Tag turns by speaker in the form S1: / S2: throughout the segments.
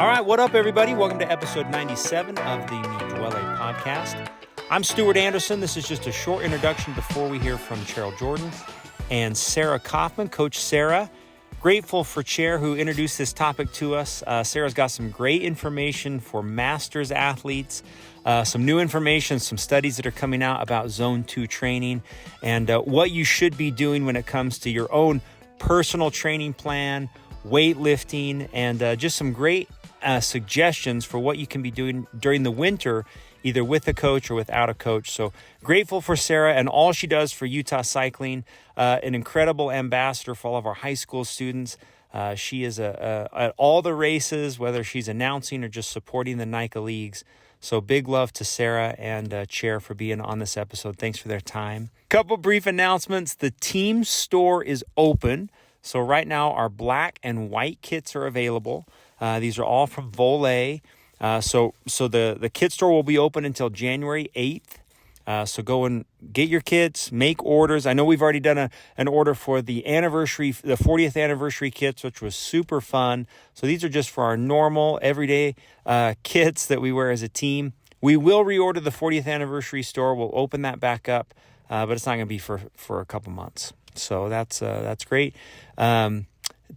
S1: All right, what up, everybody? Welcome to episode 97 of the Mi Duele podcast. I'm Stuart Anderson. This is just a short introduction before we hear from Cheryl Jordan and Sarah Kaufman. Coach Sarah, grateful for Chair who introduced this topic to us. Sarah's got some great information for masters athletes, some new information, some studies that are coming out about Zone 2 training, and what you should be doing when it comes to your own personal training plan, weightlifting, and just some great suggestions for what you can be doing during the winter, either with a coach or without a coach. So grateful for Sarah and all she does for Utah cycling, an incredible ambassador for all of our high school students. She is at all the races, whether she's announcing or just supporting the NICA leagues. So big love to Sarah and Chair for being on this episode. Thanks for their time. Couple brief announcements. The team store is open. So right now our black and white kits are available. These are all from Volet. So the kit store will be open until January 8th. So go and get your kits, make orders. I know we've already done an order for the 40th anniversary kits, which was super fun. So these are just for our normal, everyday kits that we wear as a team. We will reorder the 40th anniversary store. We'll open that back up, but it's not going to be for a couple months. So that's great.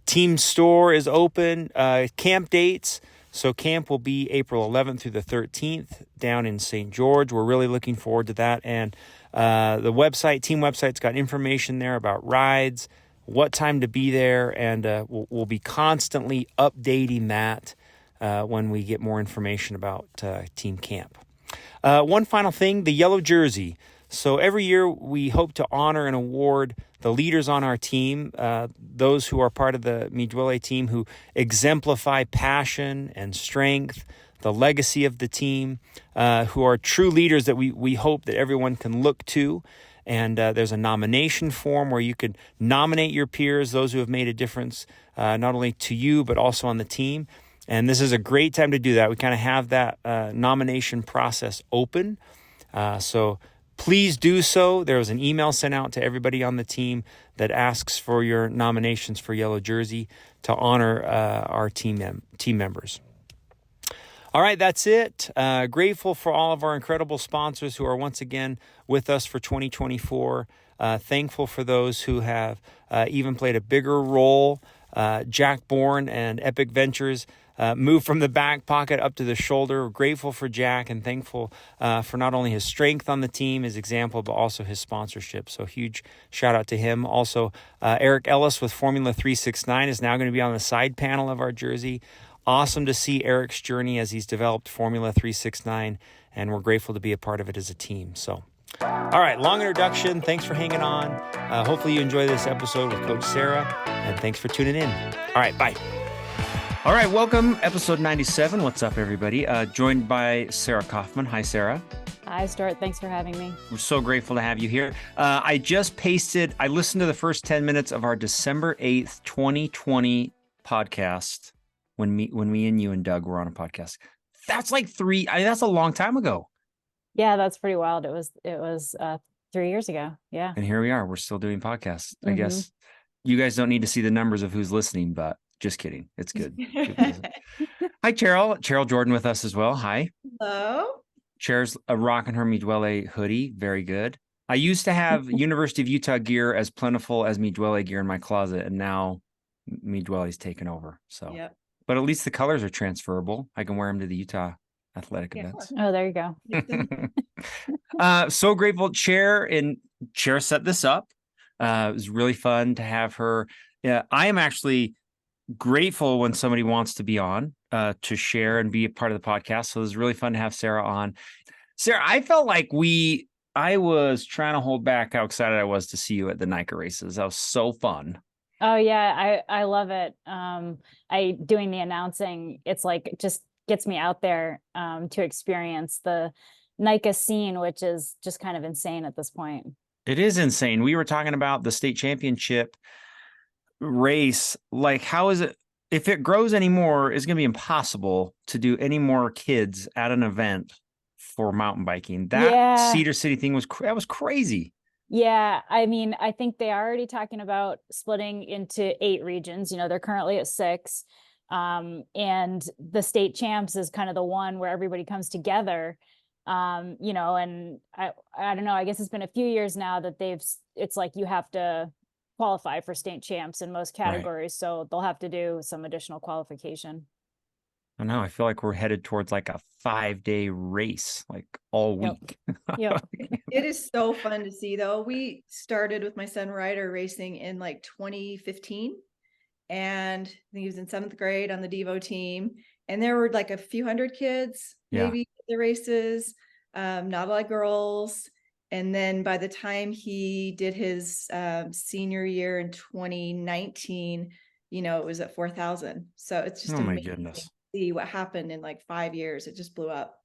S1: Team store is open. Camp dates. So camp will be April 11th through the 13th down in St. George. We're really looking forward to that. And the team website's got information there about rides, what time to be there, and we'll be constantly updating that when we get more information about team camp. One final thing, the yellow jersey. So every year we hope to honor and award the leaders on our team, those who are part of the Mi Duele team who exemplify passion and strength, the legacy of the team, who are true leaders that we hope that everyone can look to. And there's a nomination form where you can nominate your peers, those who have made a difference, not only to you, but also on the team. And this is a great time to do that. We kind of have that nomination process open. So please do so. There was an email sent out to everybody on the team that asks for your nominations for Yellow Jersey to honor our team members. All right, that's it. Grateful for all of our incredible sponsors who are once again with us for 2024. Thankful for those who have even played a bigger role. Jack Bourne and Epic Ventures moved from the back pocket up to the shoulder. We're grateful for Jack and thankful for not only his strength on the team, his example, but also his sponsorship. So huge shout out to him. Also, Eric Ellis with Formula 369 is now going to be on the side panel of our jersey. Awesome to see Eric's journey as he's developed Formula 369, and we're grateful to be a part of it as a team. So, all right, long introduction. Thanks for hanging on. Hopefully you enjoy this episode with Coach Sarah, and thanks for tuning in. All right, bye. All right, welcome, episode 97. What's up, everybody? Joined by Sarah Kaufman. Hi, Sarah.
S2: Hi, Stuart. Thanks for having me.
S1: We're so grateful to have you here. I listened to the first 10 minutes of our December 8th, 2020 podcast when me and you and Doug were on a podcast. That's that's a long time ago.
S2: Yeah, that's pretty wild. It was 3 years ago. Yeah.
S1: And here we are. We're still doing podcasts. I guess you guys don't need to see the numbers of who's listening, but just kidding. It's good. Hi, Cheryl. Cheryl Jordan with us as well. Hi.
S3: Hello.
S1: Cher's rocking her Mi Duele hoodie. Very good. I used to have University of Utah gear as plentiful as Mi Duele gear in my closet, and now Mi Duele's taken over. So,
S3: Yep.
S1: But at least the colors are transferable. I can wear them to the Utah athletic events.
S2: Oh, there you
S1: go. So grateful. Chair set this up. It was really fun to have her. I am actually grateful when somebody wants to be on to share and be a part of the podcast. So it was really fun to have Sarah on. Sarah, I felt like I was trying to hold back how excited I was to see you at the NICA races. That was so fun.
S2: Oh yeah, I love it. Doing the announcing, it's like it just gets me out there to experience the NICA scene, which is just kind of insane at this point.
S1: It is insane. We were talking about the state championship race. Like, how is it, if it grows anymore, it's going to be impossible to do any more kids at an event for mountain biking. That Cedar City thing was crazy.
S2: Yeah, I mean, I think they are already talking about splitting into 8 regions. You know, they're currently at 6. And the state champs is kind of the one where everybody comes together. You know, and I don't know, I guess it's been a few years now that it's like you have to qualify for state champs in most categories. Right. So they'll have to do some additional qualification.
S1: I know. I feel like we're headed towards like a 5-day race, like all week.
S2: Yep.
S3: It is so fun to see, though. We started with my son Ryder racing in like 2015. And I think he was in 7th grade on the Devo team. And there were like a few hundred kids, maybe at the races, not a lot of girls. And then by the time he did his senior year in 2019, you know, it was at 4,000. So it's just amazing to see what happened in like 5 years. It just blew up.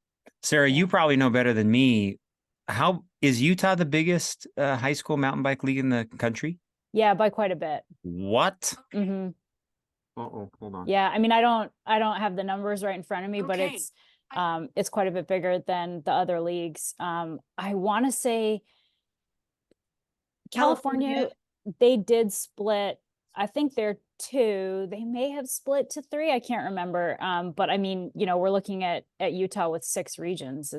S1: Sarah, you probably know better than me. How is Utah the biggest high school mountain bike league in the country?
S2: Yeah, by quite a bit.
S1: What?
S2: Mm-hmm.
S1: Uh-oh, hold on.
S2: Yeah, I mean, I don't have the numbers right in front of me, but it's quite a bit bigger than the other leagues. I want to say California, they did split. I think they're 2. They may have split to 3. I can't remember. But I mean, you know, we're looking at Utah with 6 regions.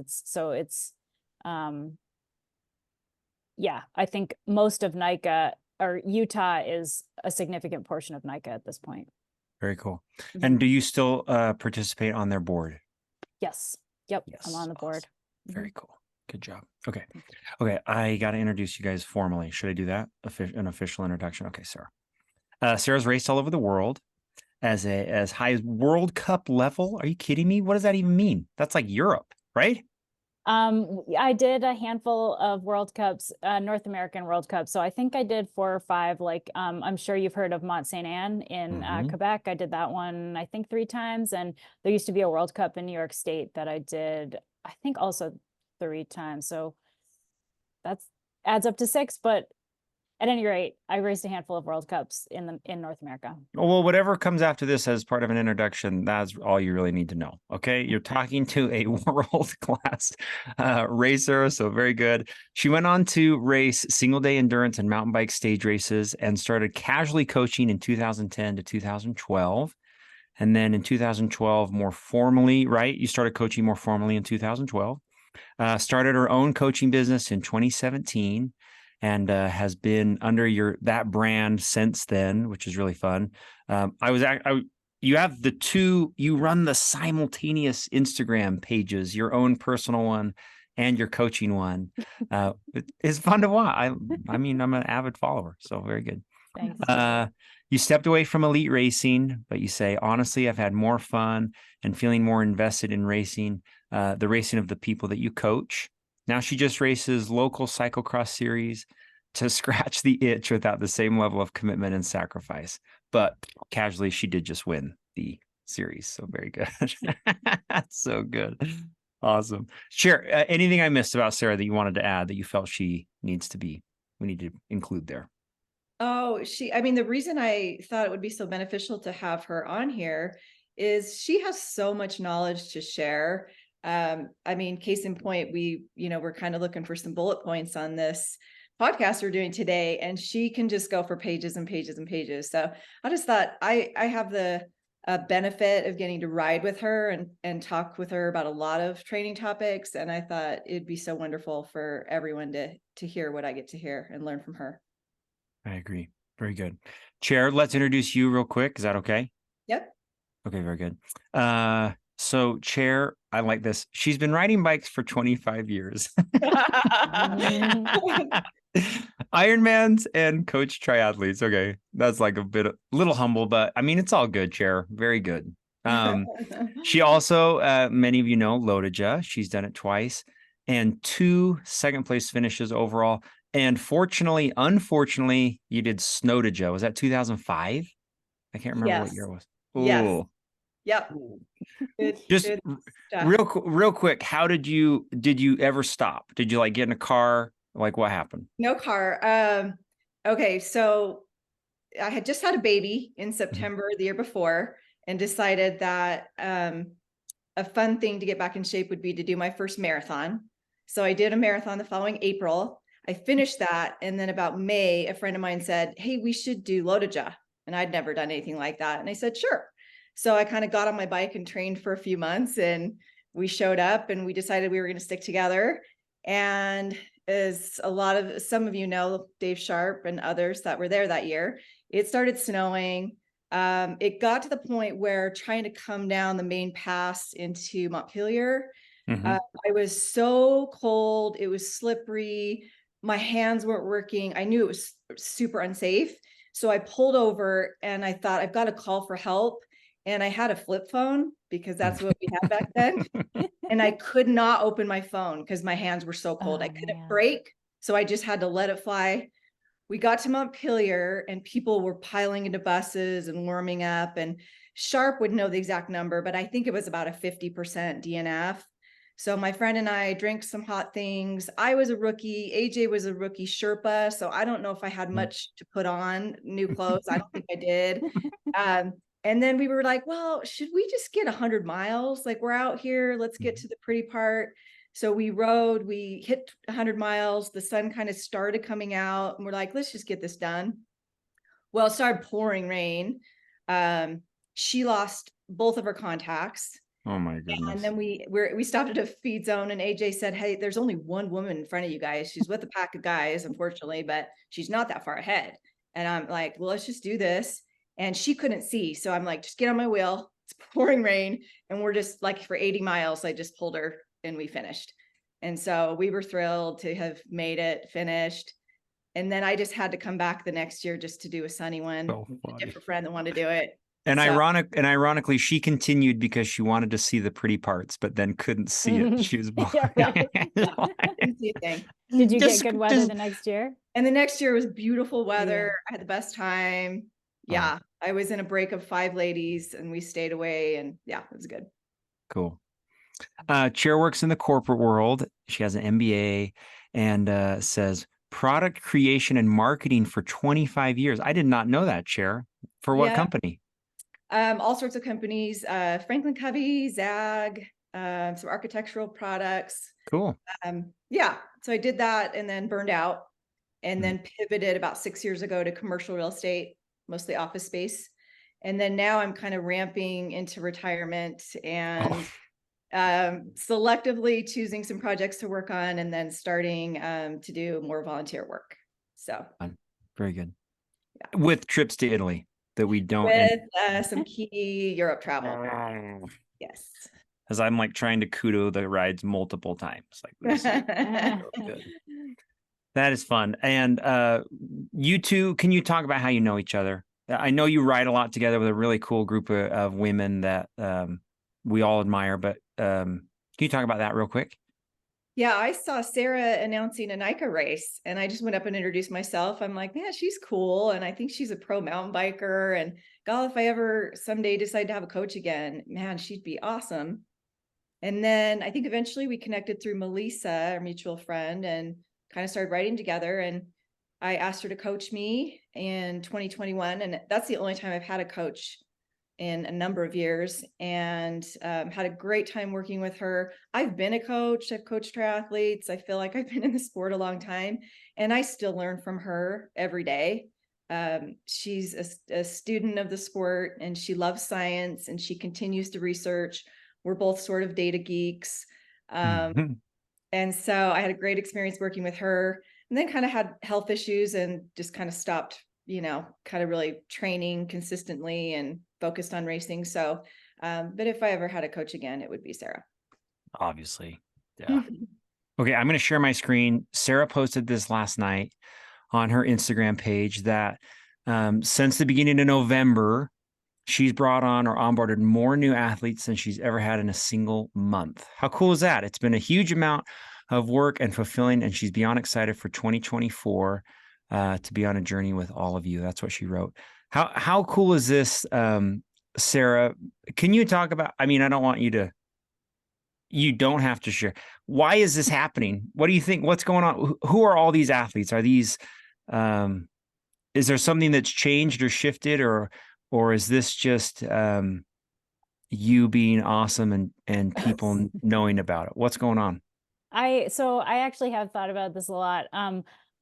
S2: Yeah, I think most of NICA or Utah is a significant portion of NICA at this point.
S1: Very cool. Mm-hmm. And do you still participate on their board?
S2: Yes. Yep. Yes. I'm on the board.
S1: Awesome. Very cool. Good job. Okay. Okay. I got to introduce you guys formally. Should I do that? An official introduction? Okay, Sarah. Sarah's raced all over the world as high as World Cup level. Are you kidding me? What does that even mean? That's like Europe, right?
S2: I did a handful of World Cups, North American World Cups. So I think I did 4 or 5, like, I'm sure you've heard of Mont Saint Anne in Quebec. I did that one, I think 3 times. And there used to be a World Cup in New York State that I did, I think also 3 times. So that's adds up to 6, but at any rate, I raced a handful of World Cups in North America.
S1: Well, whatever comes after this as part of an introduction, that's all you really need to know. Okay. You're talking to a world-class racer. So very good. She went on to race single-day endurance and mountain bike stage races and started casually coaching in 2010 to 2012. And then in 2012, more formally, right? You started coaching more formally in 2012. Started her own coaching business in 2017. And has been under that brand since then, which is really fun. You have you run the simultaneous Instagram pages, your own personal one and your coaching one. It's fun to watch. I mean, I'm an avid follower, so very good.
S2: Thanks.
S1: You stepped away from elite racing, but you say, honestly, I've had more fun and feeling more invested in racing, the racing of the people that you coach. Now she just races local cyclocross series to scratch the itch without the same level of commitment and sacrifice. But casually, she did just win the series. So very good. That's so good. Awesome. Sure. Anything I missed about Sarah that you wanted to add that you felt we need to include there?
S3: Oh, I mean, the reason I thought it would be so beneficial to have her on here is she has so much knowledge to share. I mean, case in point, we're kind of looking for some bullet points on this podcast we're doing today, and she can just go for pages and pages and pages. So I just thought I have the benefit of getting to ride with her and talk with her about a lot of training topics. And I thought it'd be so wonderful for everyone to hear what I get to hear and learn from her.
S1: I agree. Very good. Chair, let's introduce you real quick. Is that okay?
S3: Yep. Okay,
S1: very good. So Chair, I like this. She's been riding bikes for 25 years. Ironmans and coach triathletes. Okay. That's like a little humble, but I mean, it's all good, Chair. Very good. She also, many of you know, Lodija. She's done it twice and 2 second place finishes overall. And unfortunately, you did Snowdija. Was that 2005? I can't remember what year it was. Ooh.
S3: Yes. Yep.
S1: Just real quick, how did you ever stop? Did you like get in a car? Like what happened?
S3: No car. Okay, so I had just had a baby in September the year before and decided that a fun thing to get back in shape would be to do my first marathon. So I did a marathon the following April. I finished that, and then about May, a friend of mine said, "Hey, we should do Lodija." And I'd never done anything like that. And I said, "Sure." So I kind of got on my bike and trained for a few months, and we showed up and we decided we were going to stick together. And as some of you know, Dave Sharp and others that were there that year, it started snowing. It got to the point where trying to come down the main pass into Montpelier, I was so cold. It was slippery. My hands weren't working. I knew it was super unsafe. So I pulled over and I thought, I've got to call for help. And I had a flip phone because that's what we had back then. And I could not open my phone because my hands were so cold. I couldn't brake. So I just had to let it fly. We got to Montpelier and people were piling into buses and warming up. And Sharp would know the exact number, but I think it was about a 50% DNF. So my friend and I drank some hot things. I was a rookie. AJ was a rookie Sherpa. So I don't know if I had much to put on new clothes. I don't think I did. And then we were like, well, should we just get 100 miles? Like, we're out here, let's get to the pretty part. So we rode, we hit 100 miles. The sun kind of started coming out and we're like, let's just get this done. Well, it started pouring rain. She lost both of her contacts.
S1: Oh my goodness.
S3: And then we stopped at a feed zone and AJ said, hey, there's only one woman in front of you guys. She's with a pack of guys, unfortunately, but she's not that far ahead. And I'm like, well, let's just do this. And she couldn't see. So I'm like, just get on my wheel. It's pouring rain. And we're just like, for 80 miles, I just pulled her and we finished. And so we were thrilled to have made it, finished. And then I just had to come back the next year just to do a sunny one. A different friend that wanted to do it.
S1: And ironically, she continued because she wanted to see the pretty parts, but then couldn't see it. She was
S2: Did you get good weather the next year?
S3: And the next year was beautiful weather. I had the best time. Yeah, I was in a break of 5 ladies and we stayed away, and yeah, it was good.
S1: Cool. Chair works in the corporate world. She has an MBA and says product creation and marketing for 25 years. I did not know that, Chair. For what company?
S3: All sorts of companies, Franklin Covey, Zag, some architectural products.
S1: Cool.
S3: Yeah, so I did that and then burned out and then pivoted about 6 years ago to commercial real estate, mostly office space. And then now I'm kind of ramping into retirement and selectively choosing some projects to work on and then starting to do more volunteer work. So
S1: very good. Yeah. With trips to Italy that we don't.
S3: With some key Europe travel. Yes.
S1: As I'm like trying to kudo the rides multiple times. Like this is really good. That is fun. And you two, can you talk about how you know each other? I know you ride a lot together with a really cool group of women that we all admire, but can you talk about that real quick?
S3: Yeah, I saw Sarah announcing a NICA race and I just went up and introduced myself. I'm like, man, she's cool. And I think she's a pro mountain biker. And God, if I ever someday decide to have a coach again, man, she'd be awesome. And then I think eventually we connected through Melissa, our mutual friend, and kind of started riding together. And I asked her to coach me in 2021. And that's the only time I've had a coach in a number of years, and had a great time working with her. I've been a coach. I've coached triathletes. I feel like I've been in the sport a long time, and I still learn from her every day. She's a student of the sport, and she loves science, and she continues to research. We're both sort of data geeks. And so I had a great experience working with her, and then kind of had health issues and just kind of stopped, kind of really training consistently and focused on racing. So, but if I ever had a coach again, it would be Sarah.
S1: Obviously. Yeah. Okay. I'm going to share my screen. Sarah posted this last night on her Instagram page that since the beginning of November, she's brought on or onboarded more new athletes than she's ever had in a single month. How cool is that? It's been a huge amount of work and fulfilling, and she's beyond excited for 2024 to be on a journey with all of you. That's what she wrote. How cool is this, Sarah? Can you talk about, I don't want you don't have to share. Why is this happening? What do you think? What's going on? Who are all these athletes? Are these, is there something that's changed or shifted, or is this just you being awesome and people knowing about it? What's going on?
S2: I actually have thought about this a lot.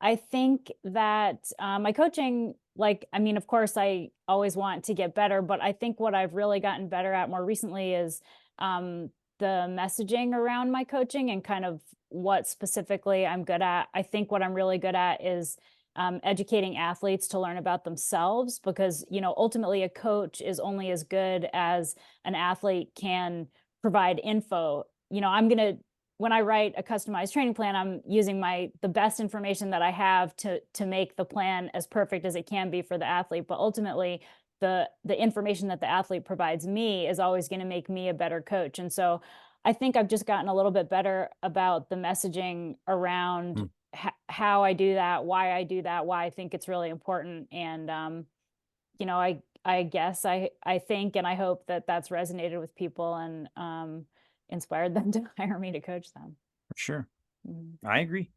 S2: I think that my coaching, like, I mean, of course, I always want to get better, but I think what I've really gotten better at more recently is the messaging around my coaching and kind of what specifically I'm good at. I think what I'm really good at is educating athletes to learn about themselves, because, you know, ultimately a coach is only as good as an athlete can provide info. You know, when I write a customized training plan, I'm using the best information that I have to make the plan as perfect as it can be for the athlete. But ultimately, the information that the athlete provides me is always going to make me a better coach. And so I think I've just gotten a little bit better about the messaging around how I do that, why I do that, why I think it's really important. And you know, I guess I think and I hope that that's resonated with people and inspired them to hire me to coach them.
S1: For sure.
S2: Mm.
S1: I agree.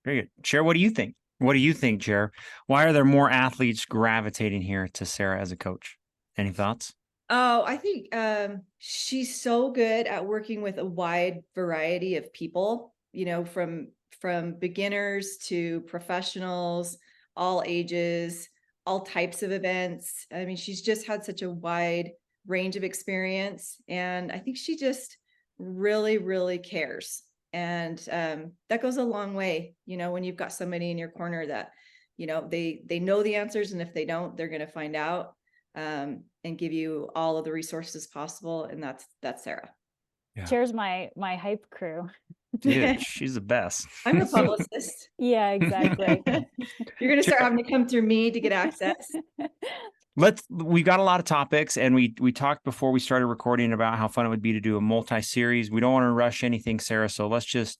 S1: Very good. Cher, what do you think? What do you think, Cher? Why are there more athletes gravitating here to Sarah as a coach? Any thoughts?
S3: Oh, I think she's so good at working with a wide variety of people, you know, from beginners to professionals, all ages, all types of events. I mean, she's just had such a wide range of experience, and I think she just really, really cares. And that goes a long way, you know, when you've got somebody in your corner that, you know, they know the answers, and if they don't, they're going to find out. And give you all of the resources possible. And that's Sarah.
S1: Yeah.
S2: Cher's my hype crew.
S1: Dude, she's the best.
S3: I'm a publicist.
S2: Yeah, exactly.
S3: You're going to start having to come through me to get access.
S1: We've got a lot of topics, and we talked before we started recording about how fun it would be to do a multi-series. We don't want to rush anything, Sarah. So let's just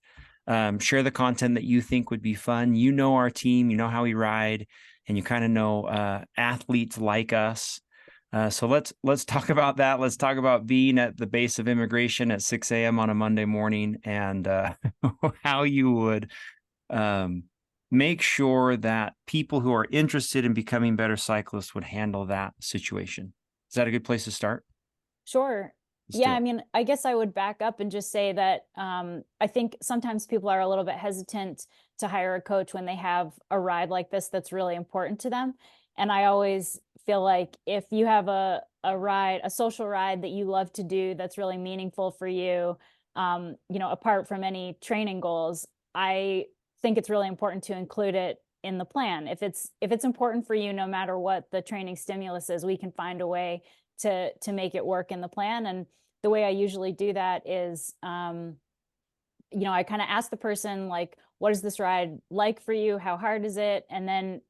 S1: share the content that you think would be fun. You know our team, you know how we ride, and you kind of know athletes like us. So let's talk about that. Let's talk about being at the base of immigration at 6 a.m. on a Monday morning, and how you would make sure that people who are interested in becoming better cyclists would handle that situation. Is that a good place to start?
S2: Sure. Yeah, I mean, I guess I would back up and just say that I think sometimes people are a little bit hesitant to hire a coach when they have a ride like this that's really important to them. And I always feel like if you have a ride, a social ride that you love to do that's really meaningful for you, you know, apart from any training goals, I think it's really important to include it in the plan. If it's important for you, no matter what the training stimulus is, we can find a way to make it work in the plan. And the way I usually do that is, you know, I kind of ask the person, like, what is this ride like for you? How hard is it? And then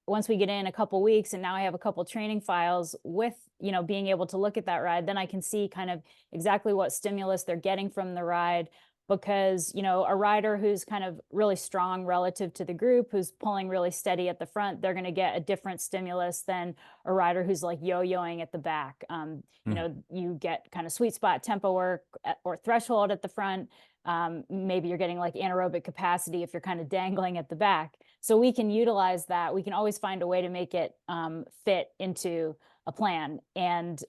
S2: once we get in a couple weeks and now I have a couple training files with, you know, being able to look at that ride, then I can see kind of exactly what stimulus they're getting from the ride. Because, you know, a rider who's kind of really strong relative to the group, who's pulling really steady at the front, they're going to get a different stimulus than a rider who's like yo-yoing at the back. You know, you get kind of sweet spot tempo work or threshold at the front. Maybe you're getting like anaerobic capacity if you're kind of dangling at the back. So we can utilize that. We can always find a way to make it fit into a plan. And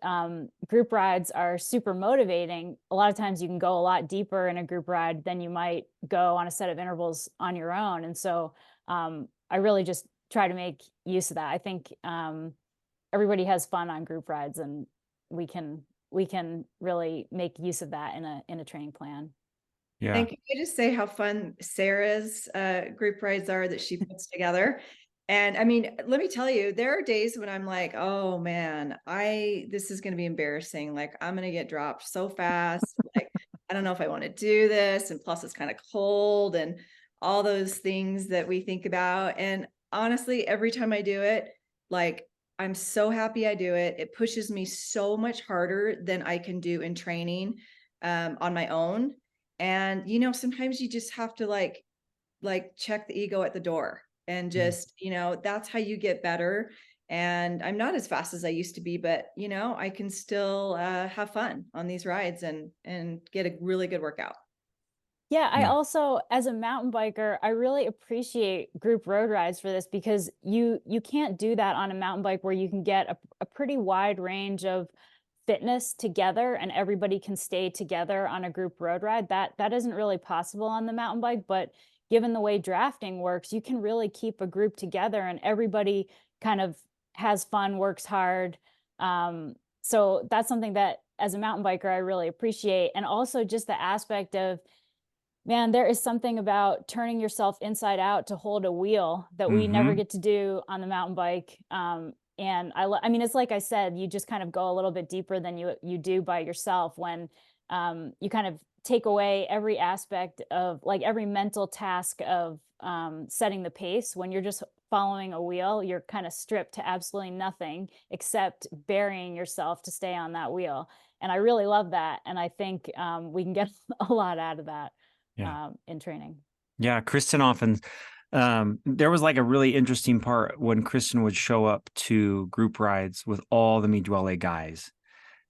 S2: group rides are super motivating. A lot of times you can go a lot deeper in a group ride than you might go on a set of intervals on your own. And so I really just try to make use of that. I think everybody has fun on group rides, and we can really make use of that in a training plan.
S1: Yeah.
S3: And can I just say how fun Sarah's group rides are that she puts together? And I mean, let me tell you, there are days when I'm like, oh man, this is going to be embarrassing. Like, I'm going to get dropped so fast. Like, I don't know if I want to do this. And plus it's kind of cold and all those things that we think about. And honestly, every time I do it, like, I'm so happy I do it. It pushes me so much harder than I can do in training on my own. And, you know, sometimes you just have to like check the ego at the door. And just, you know, that's how you get better. And I'm not as fast as I used to be, but, you know, I can still have fun on these rides and get a really good workout.
S2: Yeah, I also, as a mountain biker, I really appreciate group road rides for this, because you can't do that on a mountain bike where you can get a pretty wide range of fitness together and everybody can stay together on a group road ride. That isn't really possible on the mountain bike, but given the way drafting works, you can really keep a group together and everybody kind of has fun, works hard. So that's something that as a mountain biker, I really appreciate. And also just the aspect of, man, there is something about turning yourself inside out to hold a wheel that we never get to do on the mountain bike. And I mean, it's like I said, you just kind of go a little bit deeper than you do by yourself when you kind of take away every aspect of, like, every mental task of setting the pace. When you're just following a wheel, you're kind of stripped to absolutely nothing except burying yourself to stay on that wheel. And I really love that. And I think we can get a lot out of that in training.
S1: Yeah, Kristen often, there was like a really interesting part when Kristen would show up to group rides with all the Midwelle guys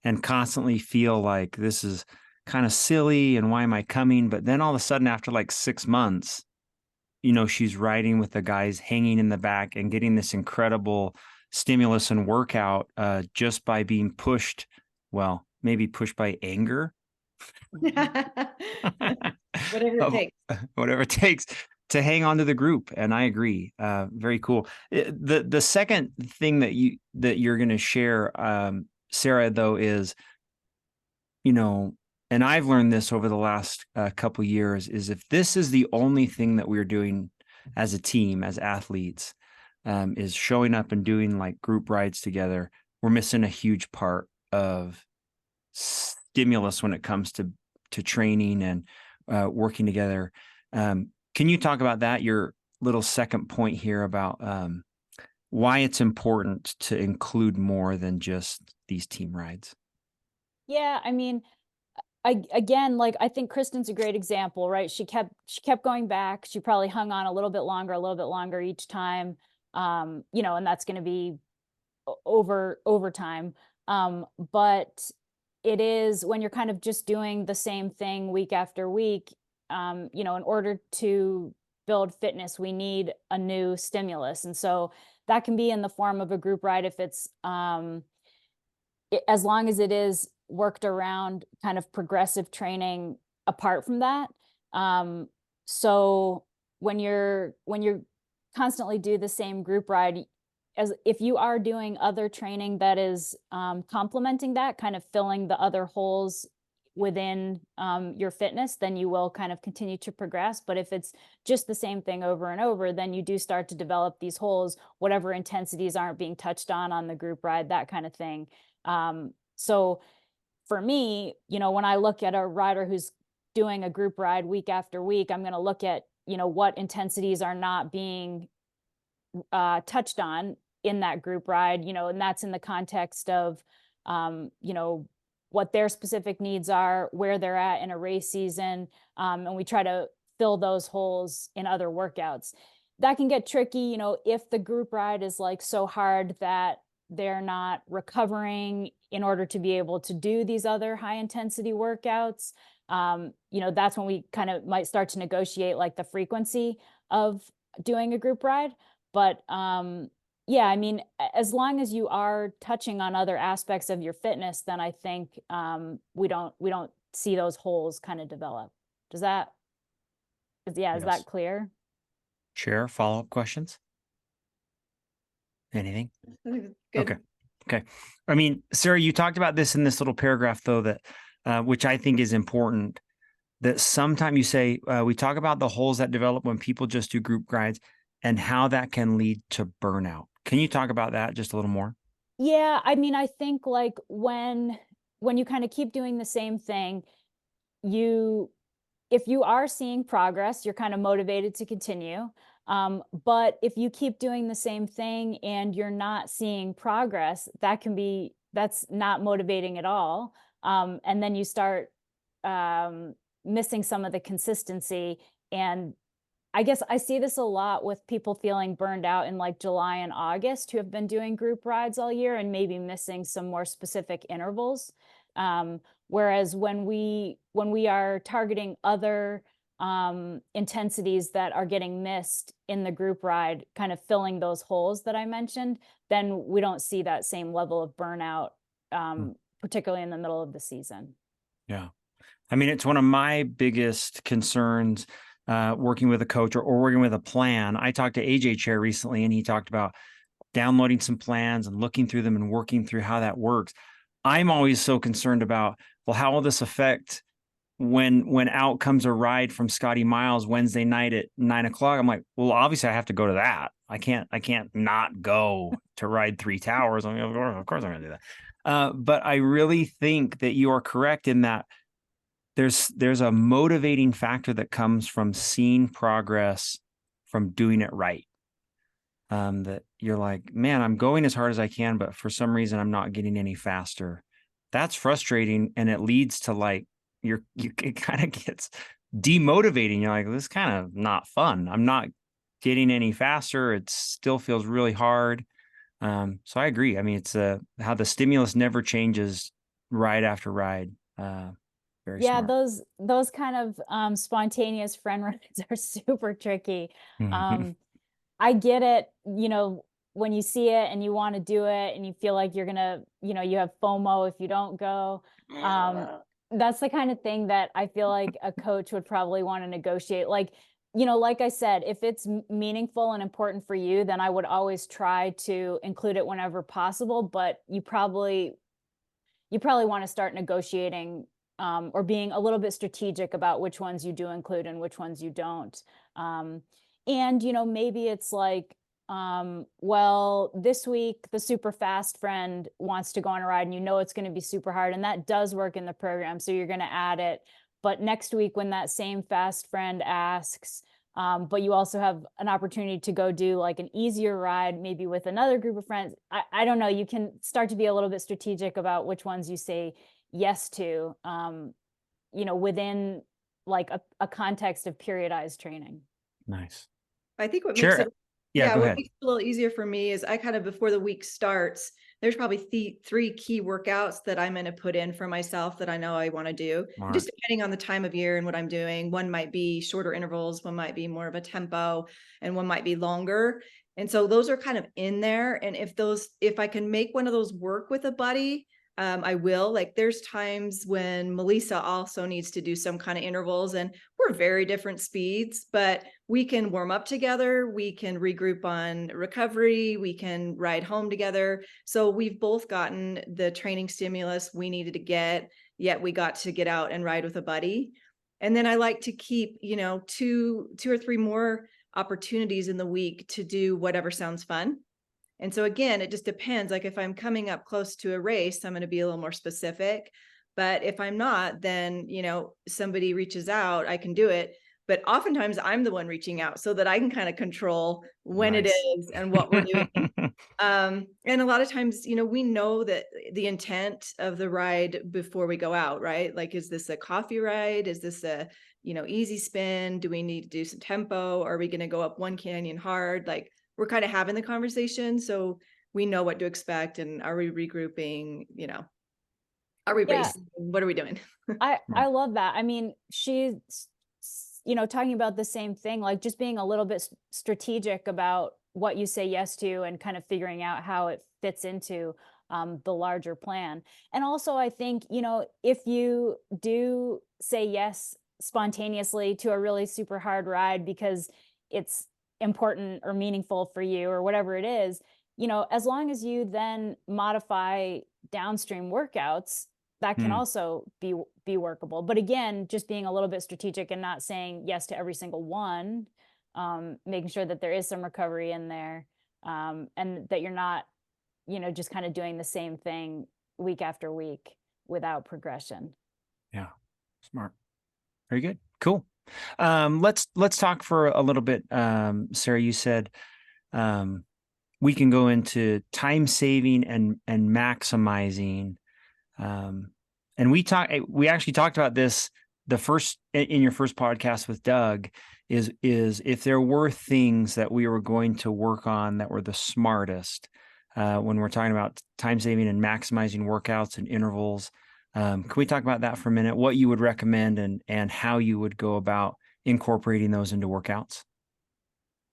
S1: and constantly feel like this is kind of silly and why am I coming? But then all of a sudden, after like 6 months, you know, she's riding with the guys hanging in the back and getting this incredible stimulus and workout just by being pushed, well, maybe pushed by anger.
S3: Whatever it takes.
S1: Whatever it takes to hang on to the group. And I agree. Very cool. The second thing that you're going to share, Sarah, though, is, you know, and I've learned this over the last couple years, is if this is the only thing that we're doing as a team, as athletes, is showing up and doing like group rides together, we're missing a huge part of stimulus when it comes to training and working together. Can you talk about that, your little second point here about why it's important to include more than just these team rides?
S2: Yeah, I mean, again, like, I think Kristen's a great example, right? She kept going back. She probably hung on a little bit longer each time. You know, and that's going to be over time. But it is when you're kind of just doing the same thing week after week, you know, in order to build fitness, we need a new stimulus. And so that can be in the form of a group ride if it's as long as it is worked around kind of progressive training apart from that. So when you're constantly do the same group ride, as if you are doing other training that is complementing that, kind of filling the other holes within your fitness, then you will kind of continue to progress. But if it's just the same thing over and over, then you do start to develop these holes, whatever intensities aren't being touched on the group ride, that kind of thing. So for me, you know, when I look at a rider who's doing a group ride week after week, I'm going to look at, you know, what intensities are not being touched on in that group ride, you know, and that's in the context of, you know, what their specific needs are, where they're at in a race season. And we try to fill those holes in other workouts. That can get tricky, you know, if the group ride is like so hard that they're not recovering in order to be able to do these other high intensity workouts. You know, that's when we kind of might start to negotiate like the frequency of doing a group ride. But yeah, I mean, as long as you are touching on other aspects of your fitness, then I think we don't see those holes kind of develop. Is that
S1: Yes.
S2: clear?
S1: Share follow-up questions? Anything?
S3: Good.
S1: Okay. I mean, Sarah, you talked about this in this little paragraph, though, that which I think is important, that sometimes you say, we talk about the holes that develop when people just do group rides and how that can lead to burnout. Can you talk about that just a little more?
S2: Yeah, I mean, I think like when you kind of keep doing the same thing, if you are seeing progress, you're kind of motivated to continue. But if you keep doing the same thing and you're not seeing progress, that's not motivating at all. And then you start missing some of the consistency. And I guess I see this a lot with people feeling burned out in like July and August who have been doing group rides all year and maybe missing some more specific intervals. Whereas when we are targeting other intensities that are getting missed in the group ride, kind of filling those holes that I mentioned, then we don't see that same level of burnout, particularly in the middle of the season.
S1: Yeah. I mean, it's one of my biggest concerns working with a coach or working with a plan. I talked to AJ Chair recently, and he talked about downloading some plans and looking through them and working through how that works. I'm always so concerned about, well, how will this affect when out comes a ride from Scotty Miles Wednesday night at 9:00? I'm like, well, obviously I have to go to that. I can't not go to ride Three Towers. I mean, of course I'm going to do that. But I really think that you are correct in that there's a motivating factor that comes from seeing progress from doing it right. That you're like, man, I'm going as hard as I can, but for some reason I'm not getting any faster. That's frustrating, and it leads to like it kind of gets demotivating. You're like, this is kind of not fun. I'm not getting any faster. It still feels really hard. So I agree. I mean, it's how the stimulus never changes ride after ride. Very
S2: Yeah,
S1: smart.
S2: those kind of spontaneous friend rides are super tricky. I get it, when you see it and you want to do it and you feel like you're gonna, you have FOMO if you don't go. That's the kind of thing that I feel like a coach would probably want to negotiate. Like, like I said, if it's meaningful and important for you, then I would always try to include it whenever possible. But you probably want to start negotiating, or being a little bit strategic about which ones you do include and which ones you don't. And, maybe it's like, well, this week the super fast friend wants to go on a ride and it's going to be super hard. And that does work in the program. So you're going to add it. But next week when that same fast friend asks, but you also have an opportunity to go do like an easier ride, maybe with another group of friends. I don't know. You can start to be a little bit strategic about which ones you say yes to, within like a context of periodized training.
S1: Nice.
S3: I think what makes
S1: Sure.
S3: it,
S1: Yeah, go
S3: what
S1: ahead.
S3: makes it a little easier for me is I kind of, before the week starts, there's probably three key workouts that I'm going to put in for myself that I know I want to do. And just depending on the time of year and what I'm doing, one might be shorter intervals, one might be more of a tempo, and one might be longer. And so those are kind of in there. And if I can make one of those work with a buddy, I will. Like, there's times when Melissa also needs to do some kind of intervals, and we're very different speeds, but we can warm up together. We can regroup on recovery. We can ride home together. So we've both gotten the training stimulus we needed to get, yet we got to get out and ride with a buddy. And then I like to keep, two or three more opportunities in the week to do whatever sounds fun. And so again, it just depends. Like, if I'm coming up close to a race, I'm going to be a little more specific. But if I'm not, then, somebody reaches out, I can do it. But oftentimes I'm the one reaching out so that I can kind of control when it is and what we're doing. And a lot of times, we know that the intent of the ride before we go out, right? Like, is this a coffee ride? Is this a, easy spin? Do we need to do some tempo? Are we going to go up one canyon hard? Like, we're kind of having the conversation, so we know what to expect. And are we regrouping? Are we racing? What are we doing?
S2: I love that. I mean, she's, talking about the same thing, like just being a little bit strategic about what you say yes to and kind of figuring out how it fits into the larger plan. And also, I think, if you do say yes spontaneously to a really super hard ride because it's important or meaningful for you or whatever it is, as long as you then modify downstream workouts, that can also be workable. But again, just being a little bit strategic and not saying yes to every single one, making sure that there is some recovery in there, and that you're not, just kind of doing the same thing week after week without progression.
S1: Yeah. Smart. Very good. Cool. Let's talk for a little bit. Sarah, you said we can go into time saving and maximizing. And we actually talked about this in your first podcast with Doug, is if there were things that we were going to work on that were the smartest, when we're talking about time saving and maximizing workouts and intervals. Can we talk about that for a minute? What you would recommend and how you would go about incorporating those into workouts?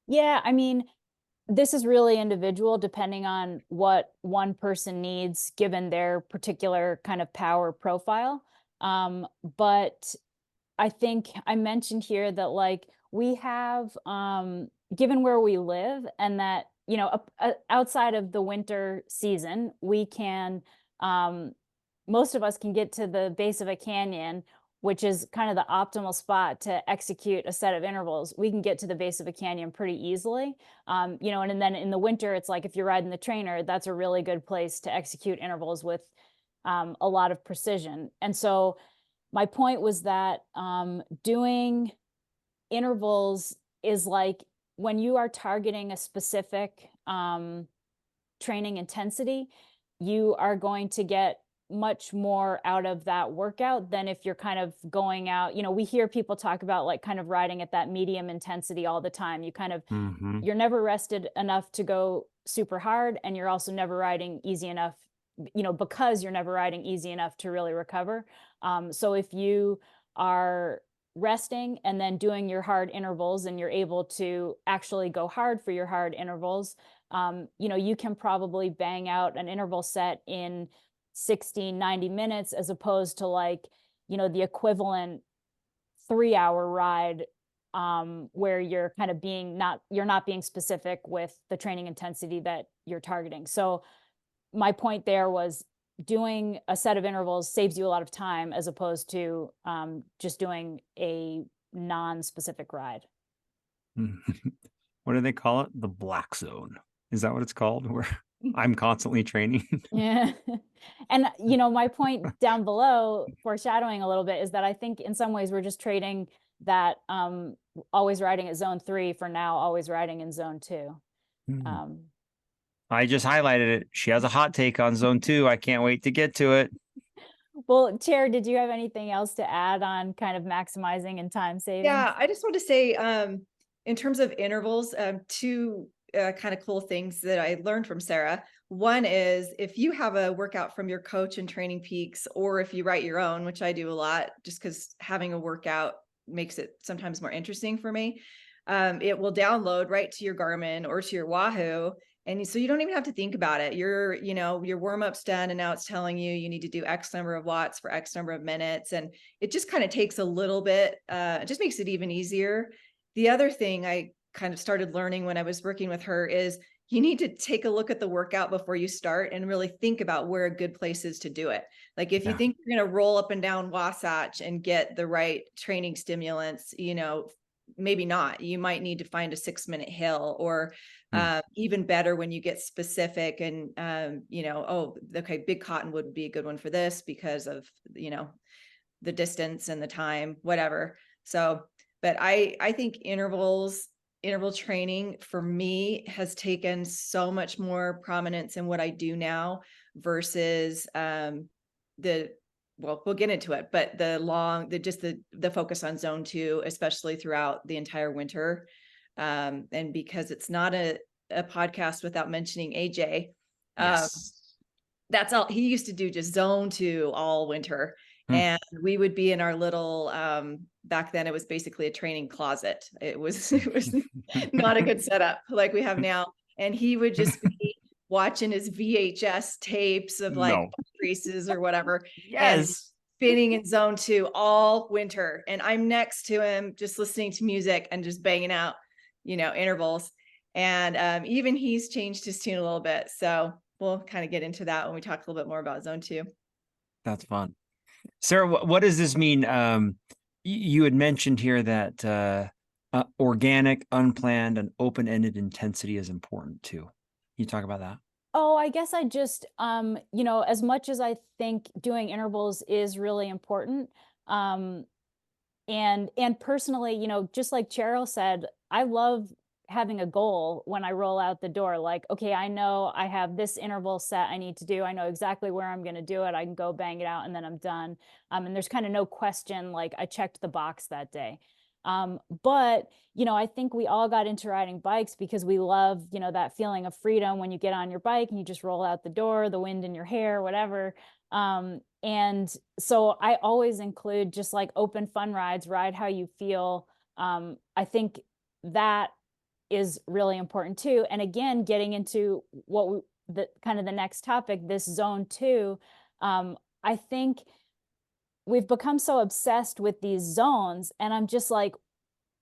S2: Yeah, I mean, this is really individual depending on what one person needs given their particular kind of power profile. But I think I mentioned here that like we have, given where we live and that, you know, outside of the winter season, we can, most of us can get to the base of a canyon, which is kind of the optimal spot to execute a set of intervals. We can get to the base of a canyon pretty easily. You know, and then in the winter, it's like if you're riding the trainer, that's a really good place to execute intervals with a lot of precision. And so my point was that doing intervals is like when you are targeting a specific training intensity, you are going to get much more out of that workout than if you're kind of going out. You know, we hear people talk about like kind of riding at that medium intensity all the time. You kind of, you're never rested enough to go super hard, and you're also never riding easy enough, you know, because you're never riding easy enough to really recover. So if you are resting and then doing your hard intervals and you're able to actually go hard for your hard intervals, you know, you can probably bang out an interval set in 60, 90 minutes as opposed to like, you know, the equivalent 3-hour ride where you're kind of you're not being specific with the training intensity that you're targeting. So my point there was doing a set of intervals saves you a lot of time as opposed to just doing a non-specific ride.
S1: What do they call it? The black zone. Is that what it's called? Where I'm constantly training.
S2: Yeah. And, you know, my point down below, foreshadowing a little bit, is that I think in some ways we're just trading that always riding at zone 3 for now always riding in zone 2.
S1: I just highlighted it. She has a hot take on zone 2. I can't wait to get to it.
S2: Well, Chair, did you have anything else to add on kind of maximizing and time saving?
S3: Yeah, I just want to say, in terms of intervals, two kind of cool things that I learned from Sarah. One is if you have a workout from your coach in TrainingPeaks, or if you write your own, which I do a lot, just because having a workout makes it sometimes more interesting for me. It will download right to your Garmin or to your Wahoo. And so you don't even have to think about it. Your warm-up's done, and now it's telling you you need to do X number of watts for X number of minutes. And it just kind of takes a little bit, it just makes it even easier. The other thing I kind of started learning when I was working with her is you need to take a look at the workout before you start and really think about where a good place is to do it. Like if you think you're going to roll up and down Wasatch and get the right training stimulants, you know, maybe not. You might need to find a 6-minute hill, or even better when you get specific and, you know, oh, okay, Big Cottonwood would be a good one for this because of, you know, the distance and the time, whatever. So, but I think interval training for me has taken so much more prominence in what I do now versus well, we'll get into it, but the focus on zone 2, especially throughout the entire winter. And because it's not a podcast without mentioning AJ, that's all he used to do, just zone 2 all winter. And we would be in our little, back then it was basically a training closet. It was not a good setup like we have now. And he would just be watching his VHS tapes of like races or whatever. And spinning in zone 2 all winter. And I'm next to him just listening to music and just banging out, you know, intervals. And even he's changed his tune a little bit. So we'll kind of get into that when we talk a little bit more about zone 2.
S1: That's fun. Sarah, what does this mean? You had mentioned here that organic, unplanned, and open-ended intensity is important too. Can you talk about that?
S2: Oh, I guess I just, you know, as much as I think doing intervals is really important, and personally, you know, just like Cheryl said, I love having a goal when I roll out the door. Like, okay, I know I have this interval set I need to do. I know exactly where I'm going to do it. I can go bang it out and then I'm done. And there's kind of no question, like I checked the box that day. But, you know, I think we all got into riding bikes because we love, you know, that feeling of freedom when you get on your bike and you just roll out the door, the wind in your hair, whatever. And so I always include just like open fun rides, ride how you feel. I think that is really important too. And again, getting into the kind of the next topic, this zone 2, I think we've become so obsessed with these zones, and I'm just like,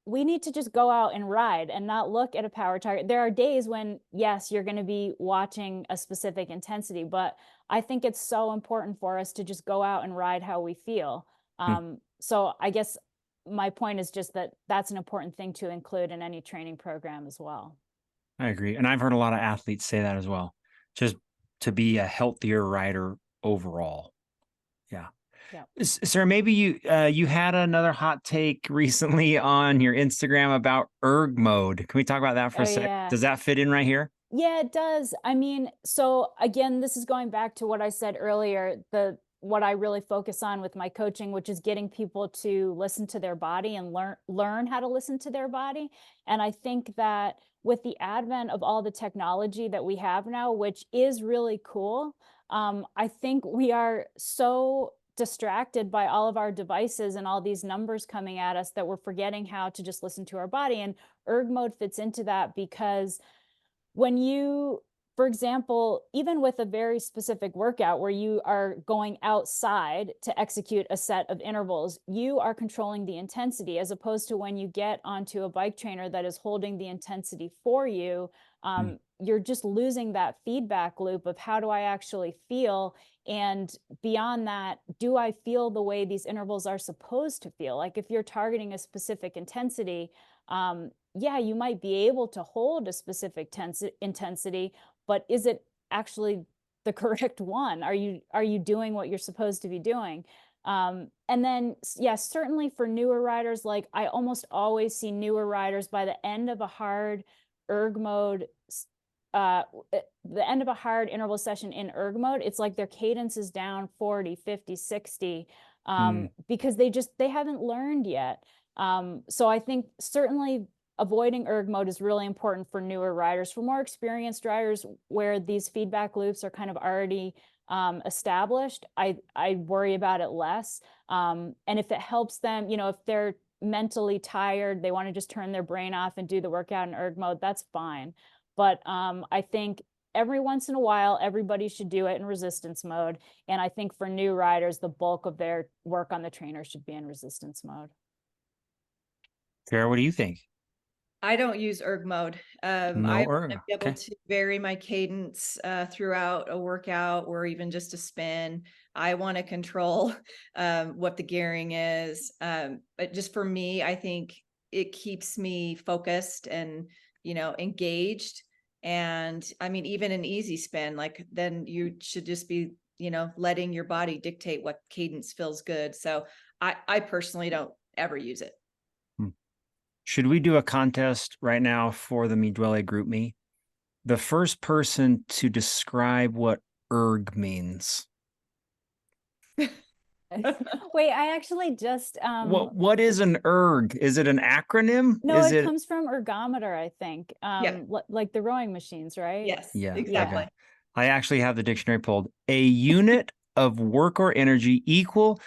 S2: we need to just go out and ride and not look at a power target. There are days when, yes, you're going to be watching a specific intensity, but I think it's so important for us to just go out and ride how we feel. So I guess my point is just that that's an important thing to include in any training program as well.
S1: I agree. And I've heard a lot of athletes say that as well, just to be a healthier rider overall. Yeah.
S2: Yeah.
S1: Sarah, maybe you had another hot take recently on your Instagram about erg mode. Can we talk about that for a sec?
S2: Yeah.
S1: Does that fit in right here?
S2: Yeah, it does. I mean, so again, this is going back to what I said earlier, what I really focus on with my coaching, which is getting people to listen to their body and learn how to listen to their body. And I think that with the advent of all the technology that we have now, which is really cool, I think we are so distracted by all of our devices and all these numbers coming at us that we're forgetting how to just listen to our body. And erg mode fits into that because when you, for example, even with a very specific workout where you are going outside to execute a set of intervals, you are controlling the intensity, as opposed to when you get onto a bike trainer that is holding the intensity for you. You're just losing that feedback loop of how do I actually feel? And beyond that, do I feel the way these intervals are supposed to feel? Like if you're targeting a specific intensity, yeah, you might be able to hold a specific intensity, but is it actually the correct one? Are you doing what you're supposed to be doing? And then, yes, certainly for newer riders, like I almost always see newer riders by the end of a hard erg mode, the end of a hard interval session in erg mode, it's like their cadence is down 40, 50, 60, because they haven't learned yet. So I think certainly avoiding erg mode is really important for newer riders. For more experienced riders where these feedback loops are kind of already established, I worry about it less. And if it helps them, if they're mentally tired, they want to just turn their brain off and do the workout in erg mode, that's fine. But I think every once in a while, everybody should do it in resistance mode. And I think for new riders, the bulk of their work on the trainer should be in resistance mode.
S1: Sarah, what do you think?
S3: I don't use erg mode.
S1: No
S3: I
S1: erg.
S3: want to be able to vary my cadence throughout a workout or even just a spin. I want to control what the gearing is. But just for me, I think it keeps me focused and, engaged. And I mean, even an easy spin, like then you should just be, letting your body dictate what cadence feels good. So I personally don't ever use it.
S1: Should we do a contest right now for the Mi Duele Group Me? The first person to describe what erg means.
S2: Wait, I actually just
S1: what is an erg? Is it an acronym?
S2: No, it comes from ergometer, I think.
S3: Yeah.
S2: Like the rowing machines, right?
S3: Yes.
S1: Yeah,
S3: Exactly.
S1: okay. I actually have the dictionary pulled. A unit of work or energy equal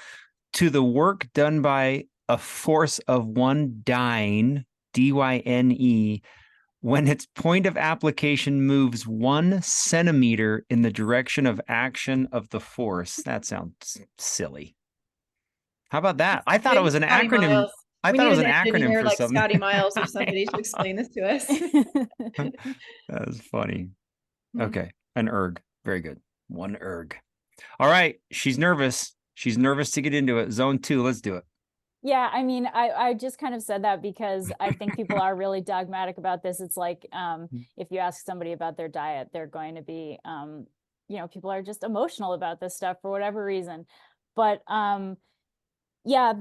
S1: to the work done by a force of one dyne, D-Y-N-E, when its point of application moves 1 centimeter in the direction of action of the force. That sounds silly. How about that? I thought it was an acronym.
S3: Miles.
S1: I thought it was an acronym for
S3: like
S1: something.
S3: Scotty Miles or somebody to explain this to us.
S1: That was funny. Okay, an erg. Very good. 1 erg. All right, she's nervous. She's nervous to get into it. Zone 2, let's do it.
S2: Yeah, I mean, I just kind of said that because I think people are really dogmatic about this. It's like if you ask somebody about their diet, they're going to be, people are just emotional about this stuff for whatever reason. But yeah,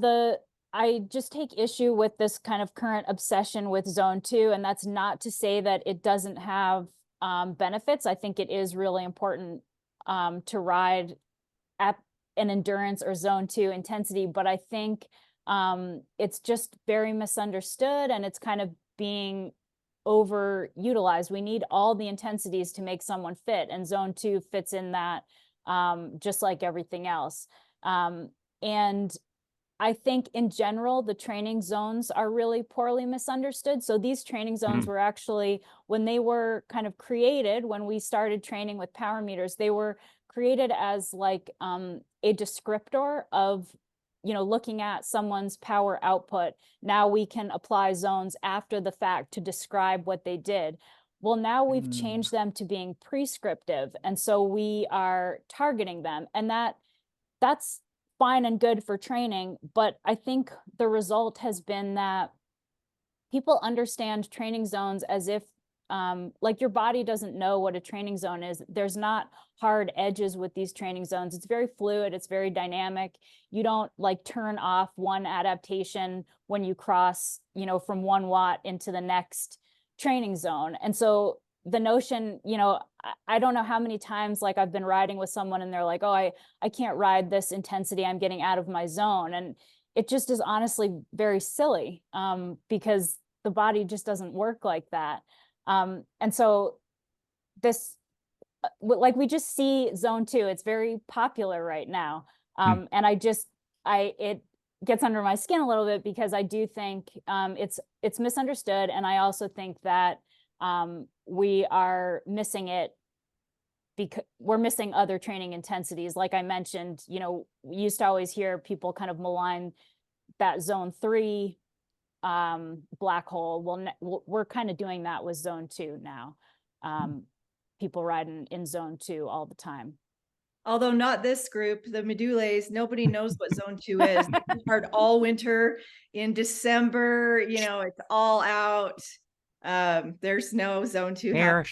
S2: I just take issue with this kind of current obsession with zone 2, and that's not to say that it doesn't have benefits. I think it is really important to ride at an endurance or zone 2 intensity, but I think it's just very misunderstood and it's kind of being overutilized. We need all the intensities to make someone fit, and zone 2 fits in that just like everything else. And I think in general, the training zones are really poorly misunderstood. So these training zones were actually, when they were kind of created, when we started training with power meters, they were created as like a descriptor of looking at someone's power output, now we can apply zones after the fact to describe what they did. Well, now we've changed them to being prescriptive. And so we are targeting them, and that's fine and good for training. But I think the result has been that people understand training zones as if like your body doesn't know what a training zone is. There's not hard edges with these training zones. It's very fluid. It's very dynamic. You don't like turn off one adaptation when you cross, from 1 watt into the next training zone. And so the notion, I don't know how many times like I've been riding with someone and they're like, oh, I can't ride this intensity. I'm getting out of my zone. And it just is honestly very silly because the body just doesn't work like that. And so this, like we just see zone 2, it's very popular right now. And it gets under my skin a little bit because I do think it's misunderstood. And I also think that we are missing it because we're missing other training intensities. Like I mentioned, we used to always hear people kind of malign that zone 3 black hole. Well, we're kind of doing that with zone 2 now. People riding in zone 2 all the time.
S3: Although not this group, the medullae, nobody knows what zone 2 is. They hard all winter in December, it's all out. There's no zone 2 happening.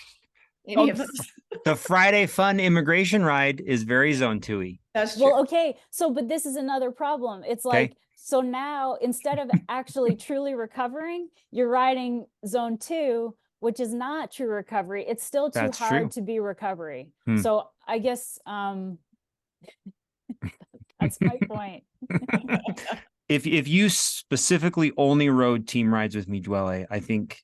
S3: Any of those.
S1: The Friday fun immigration ride is very zone 2-y.
S3: That's true.
S2: Well, okay. So, but this is another problem. It's like, so now instead of actually truly recovering, you're riding zone 2, which is not true recovery. It's still too hard to be recovery. So I guess that's my point.
S1: If you specifically only rode team rides with Midwelle, I think,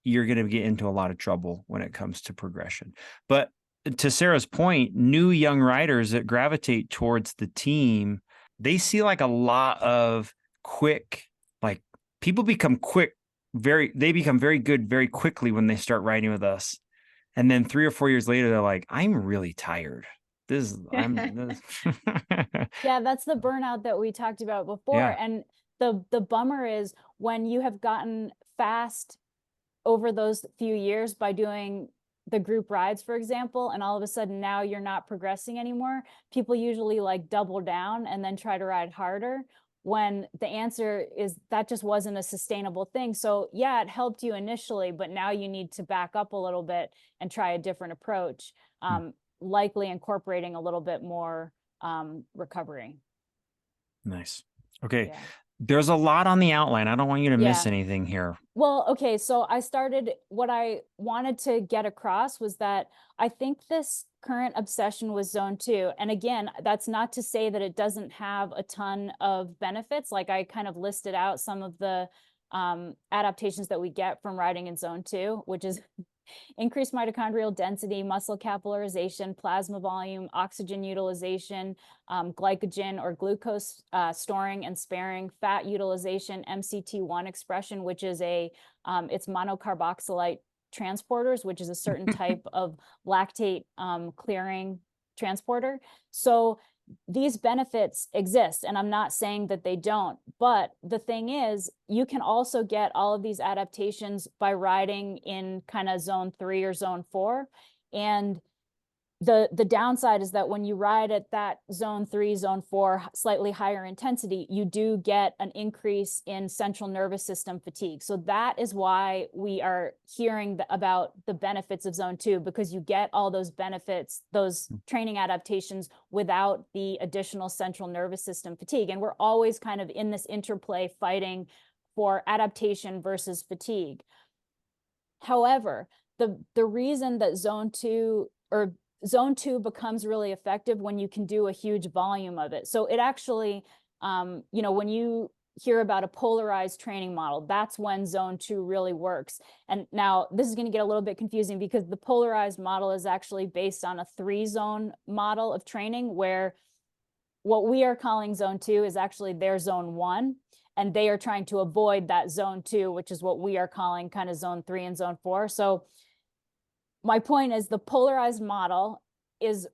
S1: you're going to get into a lot of trouble when it comes to progression. But to Sarah's point, new young riders that gravitate towards the team, they see like a lot of quick, like people become quick, they become very good very quickly when they start riding with us. And then 3 or 4 years later, they're like, I'm really tired. Yeah,
S2: that's the burnout that we talked about before. Yeah. And the bummer is when you have gotten fast over those few years by doing the group rides, for example, and all of a sudden now you're not progressing anymore, people usually like double down and then try to ride harder, when the answer is that just wasn't a sustainable thing. So yeah, it helped you initially, but now you need to back up a little bit and try a different approach, likely incorporating a little bit more recovery.
S1: Nice. Okay. Yeah. There's a lot on the outline. I don't want you to miss anything here.
S2: Well, okay. So what I wanted to get across was that I think this current obsession with zone 2, and again, that's not to say that it doesn't have a ton of benefits. Like I kind of listed out some of the adaptations that we get from riding in zone 2, which is increased mitochondrial density, muscle capillarization, plasma volume, oxygen utilization, glycogen or glucose storing and sparing, fat utilization, MCT1 expression, which is it's monocarboxylate transporters, which is a certain type of lactate clearing transporter. So these benefits exist, and I'm not saying that they don't, but the thing is, you can also get all of these adaptations by riding in kind of zone 3 or zone 4. And the downside is that when you ride at that zone 3, zone 4, slightly higher intensity, you do get an increase in central nervous system fatigue. So that is why we are hearing about the benefits of zone 2, because you get all those benefits, those training adaptations, without the additional central nervous system fatigue. And we're always kind of in this interplay fighting for adaptation versus fatigue. However, the reason that zone 2 becomes really effective when you can do a huge volume of it. So it actually, when you hear about a polarized training model, that's when zone 2 really works. And now this is going to get a little bit confusing because the polarized model is actually based on a 3-zone model of training, where what we are calling zone 2 is actually their zone 1. And they are trying to avoid that zone 2, which is what we are calling kind of zone 3 and zone 4. So my point is the polarized model is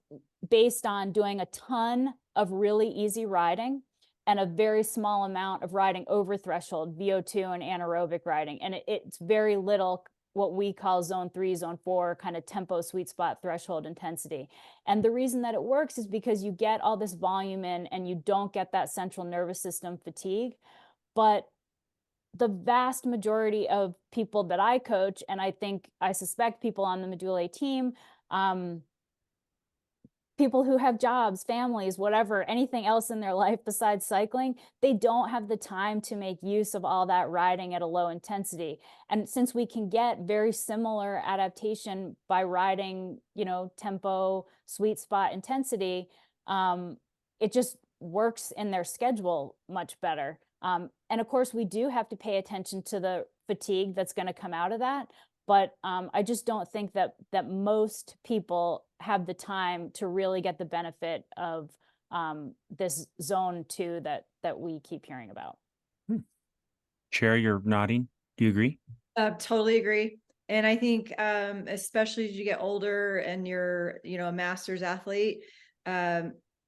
S2: based on doing a ton of really easy riding and a very small amount of riding over threshold, VO2 and anaerobic riding. And it's very little what we call zone 3, zone 4, kind of tempo sweet spot threshold intensity. And the reason that it works is because you get all this volume in and you don't get that central nervous system fatigue. But the vast majority of people that I coach, and I suspect people on the Medulla team, people who have jobs, families, whatever, anything else in their life besides cycling, they don't have the time to make use of all that riding at a low intensity. And since we can get very similar adaptation by riding, tempo, sweet spot intensity, it just works in their schedule much better. And of course, we do have to pay attention to the fatigue that's going to come out of that. But I just don't think that most people have the time to really get the benefit of this zone 2 that we keep hearing about.
S1: Chair, you're nodding. Do you agree?
S3: Totally agree. And I think especially as you get older and you're, a master's athlete,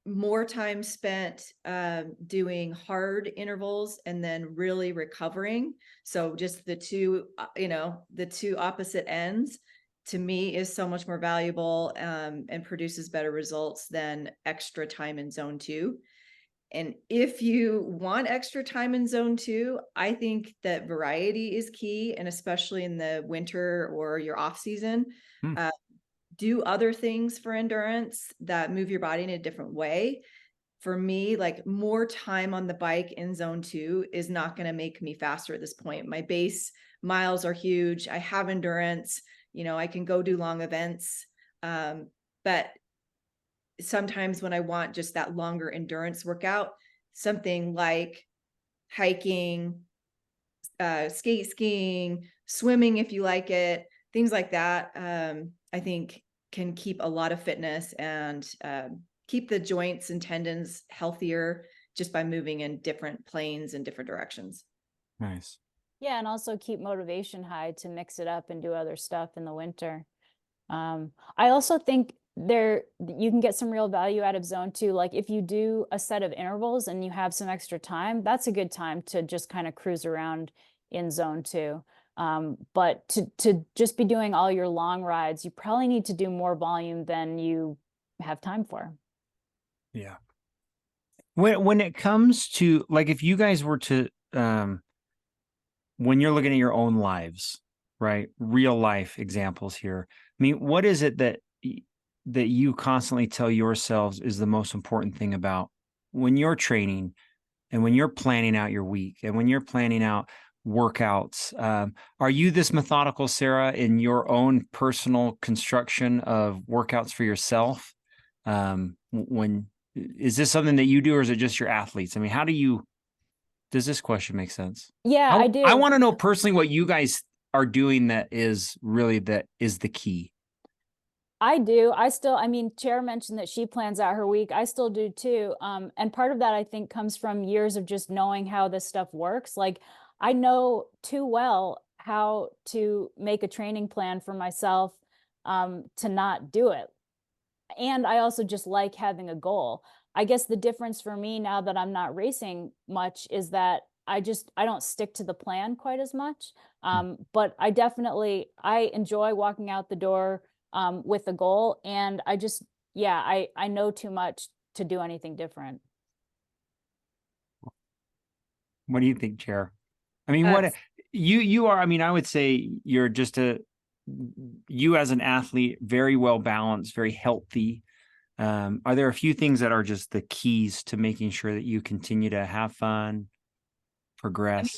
S3: more time spent doing hard intervals and then really recovering. So just the two opposite ends, to me, is so much more valuable and produces better results than extra time in zone 2. And if you want extra time in zone 2, I think that variety is key, and especially in the winter or your off season. Do other things for endurance that move your body in a different way. For me, like, more time on the bike in zone 2 is not going to make me faster at this point. My base miles are huge. I have endurance, I can go do long events. But sometimes when I want just that longer endurance workout, something like hiking, skate skiing, swimming, if you like it, things like that, I think can keep a lot of fitness and keep the joints and tendons healthier just by moving in different planes and different directions.
S1: Nice.
S2: Yeah, and also keep motivation high to mix it up and do other stuff in the winter. I also think you can get some real value out of zone 2. Like, if you do a set of intervals and you have some extra time, that's a good time to just kind of cruise around in zone 2. But to just be doing all your long rides, you probably need to do more volume than you have time for.
S1: Yeah. When it comes to, like, if you guys were to, when you're looking at your own lives, right? Real life examples here. I mean, what is it that you constantly tell yourselves is the most important thing about when you're training and when you're planning out your week and when you're planning out workouts? Are you this methodical, Sarah, in your own personal construction of workouts for yourself? Is this something that you do, or is it just your athletes? I mean, does this question make sense?
S2: Yeah, I do.
S1: I want to know personally what you guys are doing that is the key.
S2: I do. Chair mentioned that she plans out her week. I still do too. And part of that, I think, comes from years of just knowing how this stuff works. Like, I know too well how to make a training plan for myself to not do it. And I also just like having a goal. I guess the difference for me now that I'm not racing much is that I don't stick to the plan quite as much. But I enjoy walking out the door with a goal. And I know too much to do anything different.
S1: What do you think, Chair? I mean, what you are, I mean, I would say you're just you as an athlete, very well balanced, very healthy. Are there a few things that are just the keys to making sure that you continue to have fun, progress?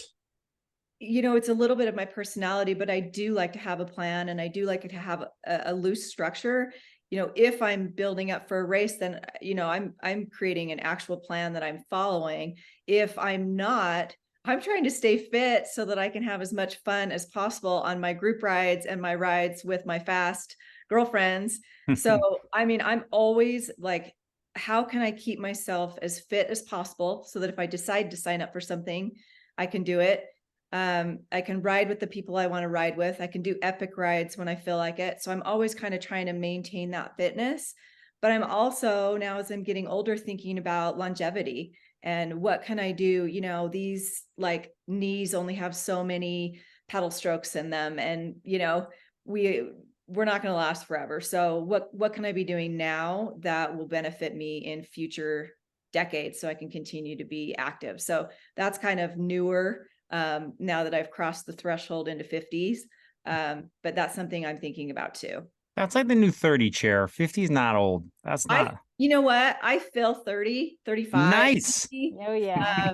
S3: It's a little bit of my personality, but I do like to have a plan, and I do like to have a loose structure. If I'm building up for a race, then, I'm creating an actual plan that I'm following. If I'm not, I'm trying to stay fit so that I can have as much fun as possible on my group rides and my rides with my fast girlfriends. So, I'm always like, how can I keep myself as fit as possible so that if I decide to sign up for something, I can do it. I can ride with the people I want to ride with. I can do epic rides when I feel like it. So I'm always kind of trying to maintain that fitness. But I'm also, now as I'm getting older, thinking about longevity and what can I do? You know, these like knees only have so many pedal strokes in them, and you know, we're not going to last forever. So what can I be doing now that will benefit me in future decades so I can continue to be active? So that's kind of newer now that I've crossed the threshold into 50s. But that's something I'm thinking about too.
S1: That's like the new 30 chair. 50 is not old. That's not.
S3: You know what? I feel 30, 35.
S1: Nice.
S2: Oh yeah.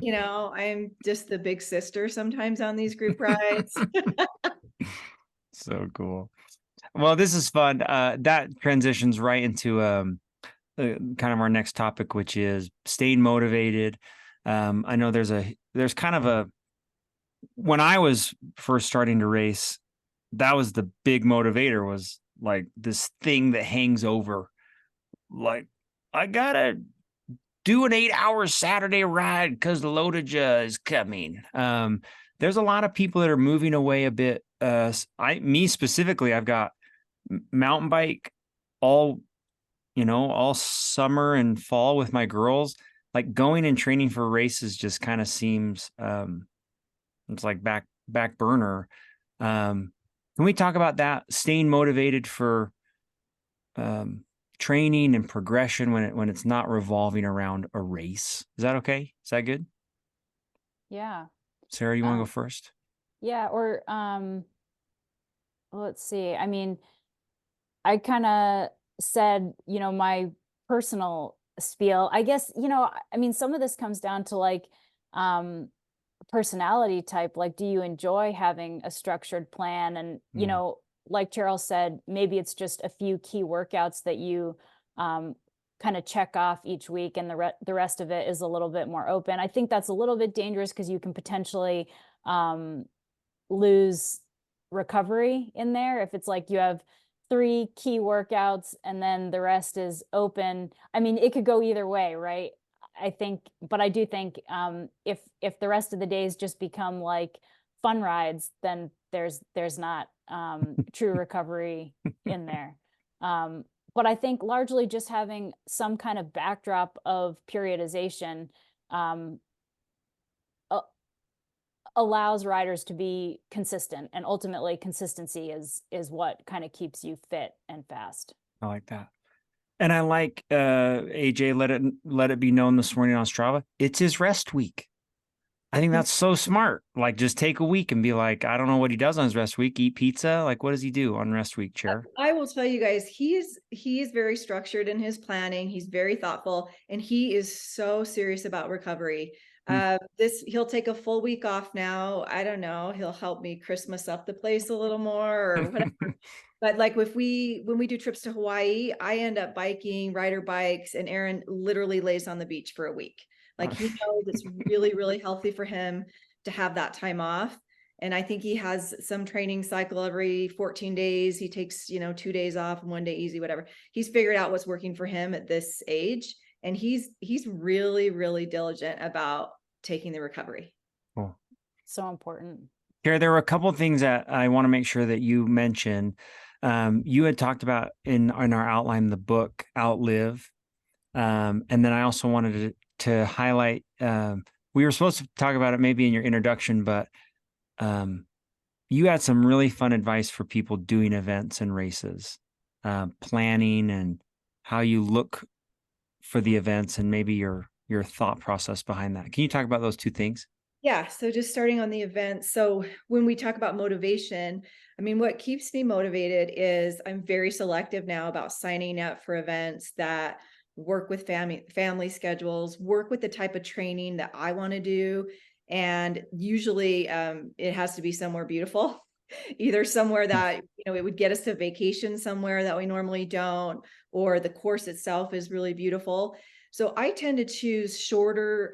S3: You know, I'm just the big sister sometimes on these group rides.
S1: So cool. Well, this is fun. That transitions right into kind of our next topic, which is staying motivated. I know there's kind of a, when I was first starting to race, that was the big motivator, was like this thing that hangs over, like, I gotta do an 8-hour Saturday ride because Lotaja is coming. There's a lot of people that are moving away a bit. Me specifically, I've got mountain bike all summer and fall with my girls. Like, going and training for races just kind of seems it's like back burner. Can we talk about that, staying motivated for training and progression when it's not revolving around a race? Is that okay? Is that good?
S2: Yeah.
S1: Sarah, you want to go first?
S2: Yeah, or let's see. I mean, I kind of said, you know, my personal spiel. I guess, you know, I mean, some of this comes down to like personality type. Like, do you enjoy having a structured plan? And, you know, like Charles said, maybe it's just a few key workouts that you kind of check off each week, and the rest of it is a little bit more open. I think that's a little bit dangerous because you can potentially lose recovery in there if it's like you have 3 key workouts and then the rest is open. I mean, it could go either way, right? I think, but I do think if the rest of the days just become like fun rides, then there's not true recovery in there. But I think largely just having some kind of backdrop of periodization allows riders to be consistent, and ultimately consistency is what kind of keeps you fit and fast.
S1: I like that. And I like AJ let it be known this morning on Strava, it's his rest week. I think that's so smart. Like, just take a week and be like, I don't know what he does on his rest week, eat pizza. Like, what does he do on rest week, Chair?
S3: I will tell you guys, he's very structured in his planning. He's very thoughtful, and he is so serious about recovery. He'll take a full week off now. I don't know. He'll help me Christmas up the place a little more or whatever. But like when we do trips to Hawaii, I end up biking, rider bikes, and Aaron literally lays on the beach for a week. Like, he knows it's really, really healthy for him to have that time off. And I think he has some training cycle every 14 days. He takes, 2 days off and 1 day easy, whatever. He's figured out what's working for him at this age. And he's really, really diligent about taking the recovery.
S1: Cool.
S2: So important.
S1: Here, there were a couple of things that I want to make sure that you mentioned. You had talked about in our outline, the book Outlive. And then I also wanted to highlight, we were supposed to talk about it maybe in your introduction, but you had some really fun advice for people doing events and races, planning and how you look for the events, and maybe your thought process behind that. Can you talk about those two things?
S3: Yeah. So just starting on the event. So when we talk about motivation, I mean, what keeps me motivated is I'm very selective now about signing up for events that work with family schedules, work with the type of training that I want to do. And usually it has to be somewhere beautiful, either somewhere that, it would get us to vacation somewhere that we normally don't, or the course itself is really beautiful. So I tend to choose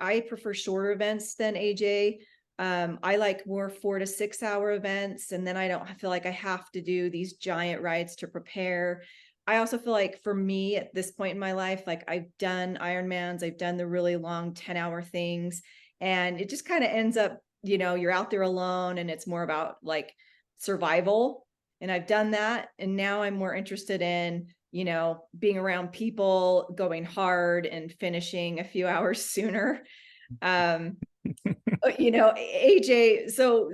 S3: I prefer shorter events than AJ. I like more 4 to 6 hour events. And then I don't feel like I have to do these giant rides to prepare. I also feel like for me at this point in my life, like I've done Ironmans, I've done the really long 10-hour things, and it just kind of ends up, you're out there alone and it's more about like survival. And I've done that. And now I'm more interested in being around people, going hard and finishing a few hours sooner. AJ, so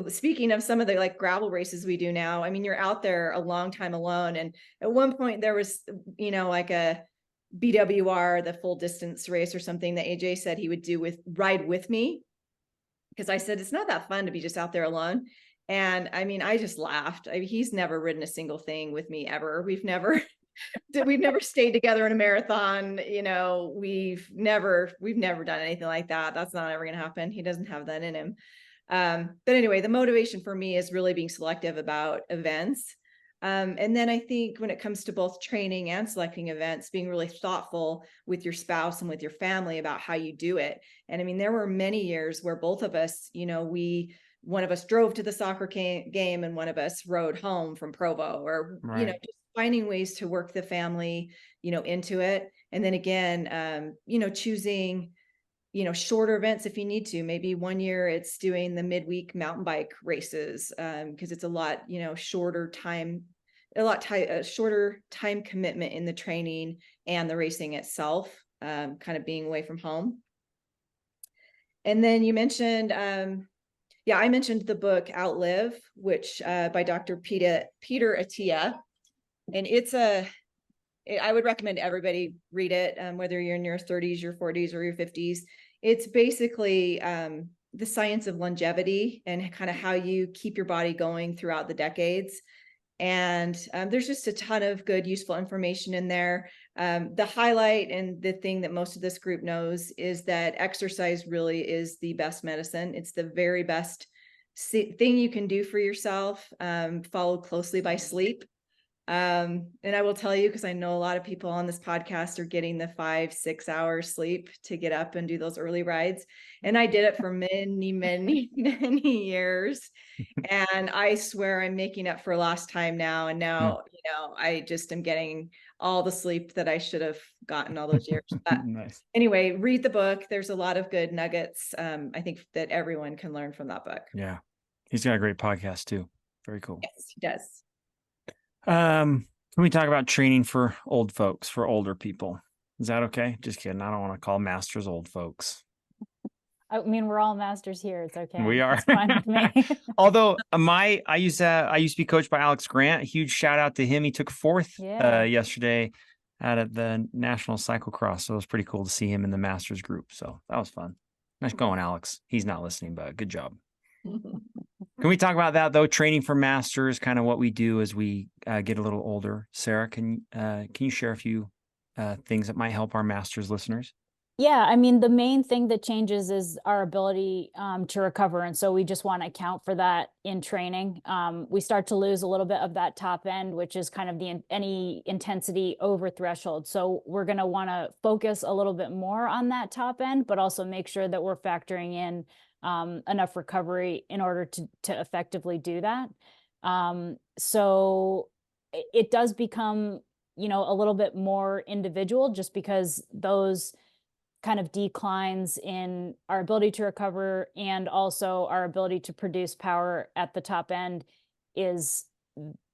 S3: speaking of some of the like gravel races we do now, I mean, you're out there a long time alone. And at one point there was, like a BWR, the full distance race or something that AJ said he would ride with me. Because I said, it's not that fun to be just out there alone. And I mean, I just laughed. He's never ridden a single thing with me ever. We've never stayed together in a marathon. We've never done anything like that. That's not ever going to happen. He doesn't have that in him. But anyway, the motivation for me is really being selective about events. And then I think when it comes to both training and selecting events, being really thoughtful with your spouse and with your family about how you do it. And I mean, there were many years where both of us, one of us drove to the soccer game and one of us rode home from Provo, or,
S1: Right.
S3: Just finding ways to work the family, into it. And then again, choosing, shorter events if you need to. Maybe one year it's doing the midweek mountain bike races, because it's a lot, shorter time, shorter time commitment in the training and the racing itself, kind of being away from home. And then you mentioned, I mentioned the book Outlive, which by Dr. Peter Attia. And I would recommend everybody read it, whether you're in your 30s, your 40s, or your 50s. It's basically the science of longevity and kind of how you keep your body going throughout the decades. And there's just a ton of good, useful information in there. The highlight and the thing that most of this group knows is that exercise really is the best medicine. It's the very best thing you can do for yourself, followed closely by sleep. And I will tell you, because I know a lot of people on this podcast are getting the 5-6 hours sleep to get up and do those early rides. And I did it for many, many, many years. And I swear I'm making up for lost time now. And now, I just am getting all the sleep that I should have gotten all those years. But
S1: Nice.
S3: Anyway, read the book. There's a lot of good nuggets. I think that everyone can learn from that book.
S1: Yeah. He's got a great podcast too. Very cool.
S3: Yes, he does.
S1: Can we talk about training for old folks, for older people? Is that okay? Just kidding. I don't want to call masters old folks.
S2: I mean, we're all masters here. It's okay.
S1: We are.
S2: It's fine with me.
S1: Although I used to be coached by Alex Grant. A huge shout out to him. He took fourth yesterday out at the National Cyclocross. So it was pretty cool to see him in the masters group. So that was fun. Nice going, Alex. He's not listening, but good job. Can we talk about that though? Training for masters, kind of what we do as we get a little older. Sarah, can you share a few things that might help our masters listeners?
S2: Yeah, I mean, the main thing that changes is our ability to recover. And so we just want to account for that in training. We start to lose a little bit of that top end, which is kind of any intensity over threshold. So we're going to want to focus a little bit more on that top end, but also make sure that we're factoring in enough recovery in order to effectively do that. So it does become, a little bit more individual, just because those kind of declines in our ability to recover and also our ability to produce power at the top end is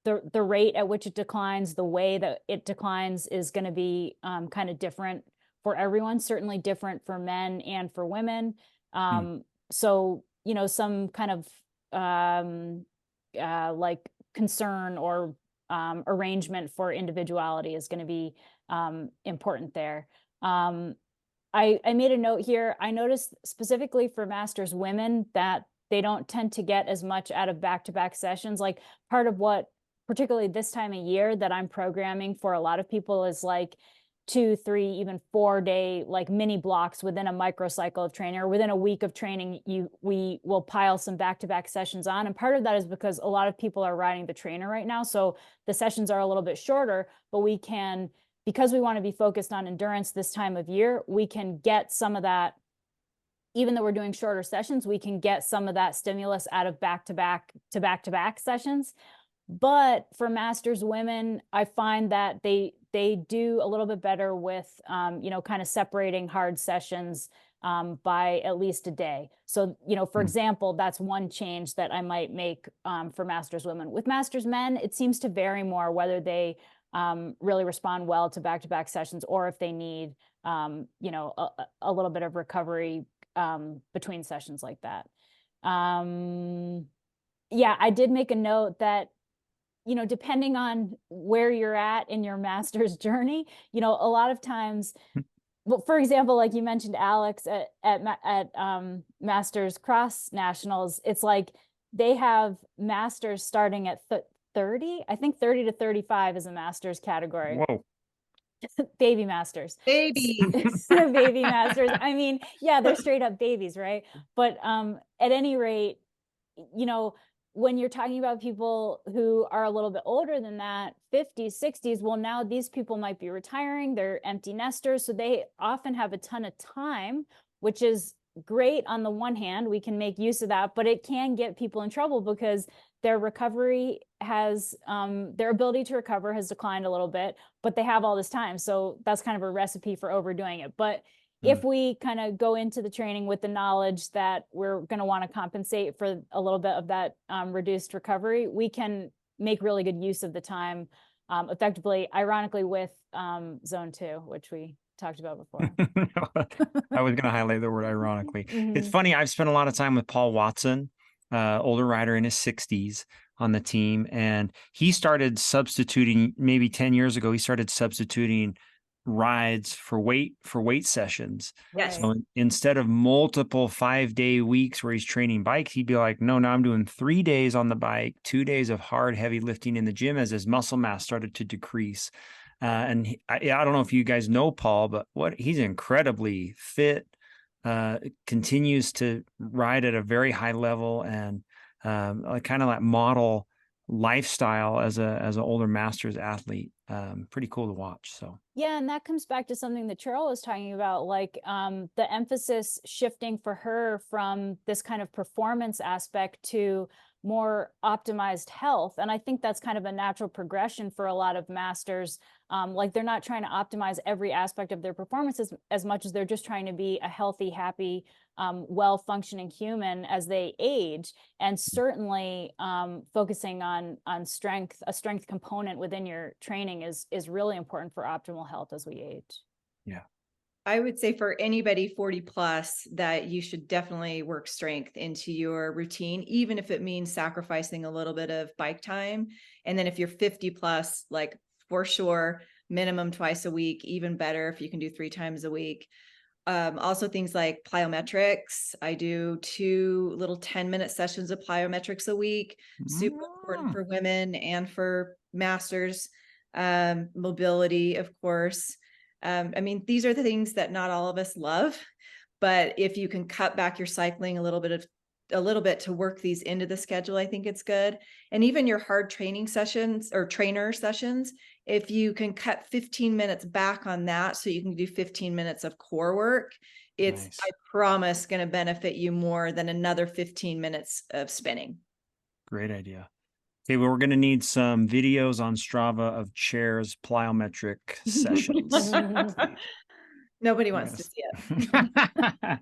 S2: the rate at which it declines, the way that it declines is going to be kind of different for everyone, certainly different for men and for women. So, some kind of like concern or arrangement for individuality is going to be important there. I made a note here. I noticed specifically for masters women that they don't tend to get as much out of back-to-back sessions. Like part of what, particularly this time of year, that I'm programming for a lot of people is like 2, 3, even 4-day like mini blocks within a microcycle of training, or within a week of training, we will pile some back-to-back sessions on. And part of that is because a lot of people are riding the trainer right now. So the sessions are a little bit shorter, but we can, because we want to be focused on endurance this time of year, we can get some of that, even though we're doing shorter sessions, we can get some of that stimulus out of back-to-back sessions. But for masters women, I find that they do a little bit better with, kind of separating hard sessions by at least a day. So, for example, that's one change that I might make for masters women. With masters men, it seems to vary more whether they really respond well to back-to-back sessions, or if they need, you know, a little bit of recovery between sessions like that. Yeah, I did make a note that, you know, depending on where you're at in your master's journey, you know, a lot of times, well, for example, like you mentioned, Alex, at Masters Cross Nationals, it's like they have masters starting at 30. I think 30 to 35 is a master's category.
S1: Whoa.
S2: Baby masters.
S3: Baby.
S2: Baby masters. I mean, yeah, they're straight up babies, right? But at any rate, you know, when you're talking about people who are a little bit older than that, 50s, 60s, well, now these people might be retiring, they're empty nesters, so they often have a ton of time, which is great. On the one hand, we can make use of that, but it can get people in trouble because their recovery has, their ability to recover has declined a little bit, but they have all this time. So that's kind of a recipe for overdoing it. But if we kind of go into the training with the knowledge that we're going to want to compensate for a little bit of that reduced recovery, we can make really good use of the time effectively, ironically, with zone 2, which we talked about before.
S1: I was going to highlight the word ironically. It's funny. I've spent a lot of time with Paul Watson, older rider in his 60s on the team. And he started substituting, maybe 10 years ago, he started substituting rides for weight sessions.
S3: Yes.
S1: So instead of multiple 5-day weeks where he's training bikes, he'd be like, no, I'm doing 3 days on the bike, 2 days of hard, heavy lifting in the gym as his muscle mass started to decrease. And I don't know if you guys know Paul, but he's incredibly fit, continues to ride at a very high level, and kind of like model lifestyle as an older masters athlete. Pretty cool to watch. So
S2: yeah, and that comes back to something that Cheryl was talking about, like the emphasis shifting for her from this kind of performance aspect to more optimized health. And I think that's kind of a natural progression for a lot of masters. Like they're not trying to optimize every aspect of their performance as much as they're just trying to be a healthy, happy, well-functioning human as they age. And certainly focusing on strength, a strength component within your training is really important for optimal health as we age.
S1: Yeah.
S3: I would say for anybody 40 plus that you should definitely work strength into your routine, even if it means sacrificing a little bit of bike time. And then if you're 50 plus, like for sure, minimum twice a week, even better if you can do 3 times a week. Also things like plyometrics. I do 2 little 10-minute sessions of plyometrics a week. Super important for women and for masters. Mobility, of course. I mean, these are the things that not all of us love, but if you can cut back your cycling a little bit to work these into the schedule, I think it's good. And even your hard training sessions or trainer sessions, if you can cut 15 minutes back on that, so you can do 15 minutes of core work, it's, nice. I promise, going to benefit you more than another 15 minutes of spinning.
S1: Great idea. Okay, well, we're going to need some videos on Strava of Chair's plyometric sessions.
S3: Nobody wants to see it.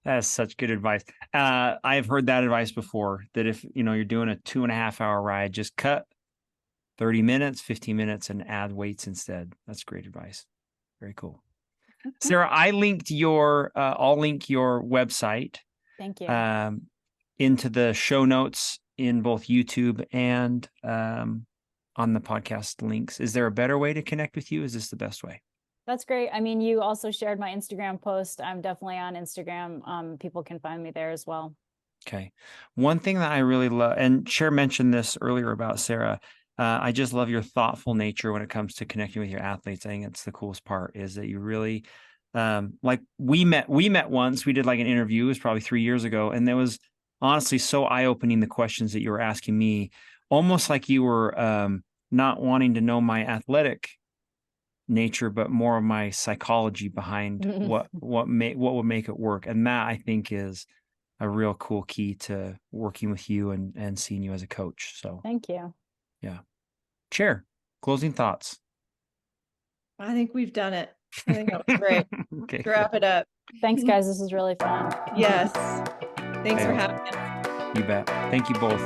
S1: That's such good advice. I've heard that advice before, that if you're doing a 2.5-hour ride, just cut 30 minutes, 15 minutes, and add weights instead. That's great advice. Very cool. Sarah, I'll link your website.
S2: Thank you.
S1: Into the show notes in both YouTube and on the podcast links. Is there a better way to connect with you? Is this the best way?
S2: That's great. I mean, you also shared my Instagram post. I'm definitely on Instagram. People can find me there as well.
S1: Okay. One thing that I really love, and Cher mentioned this earlier about Sarah, I just love your thoughtful nature when it comes to connecting with your athletes. I think that's the coolest part, is that you really, like we met once, we did like an interview, it was probably 3 years ago. And there was honestly so eye-opening, the questions that you were asking me, almost like you were not wanting to know my athletic nature, but more of my psychology behind what would make it work. And that, I think, is a real cool key to working with you and seeing you as a coach. So
S2: thank you.
S1: Yeah. Chair, closing thoughts.
S3: I think we've done it. I think that was great.
S1: Okay.
S3: Wrap it up.
S2: Thanks, guys. This is really fun.
S3: Yes. Thanks for having us.
S1: You bet. Thank you both.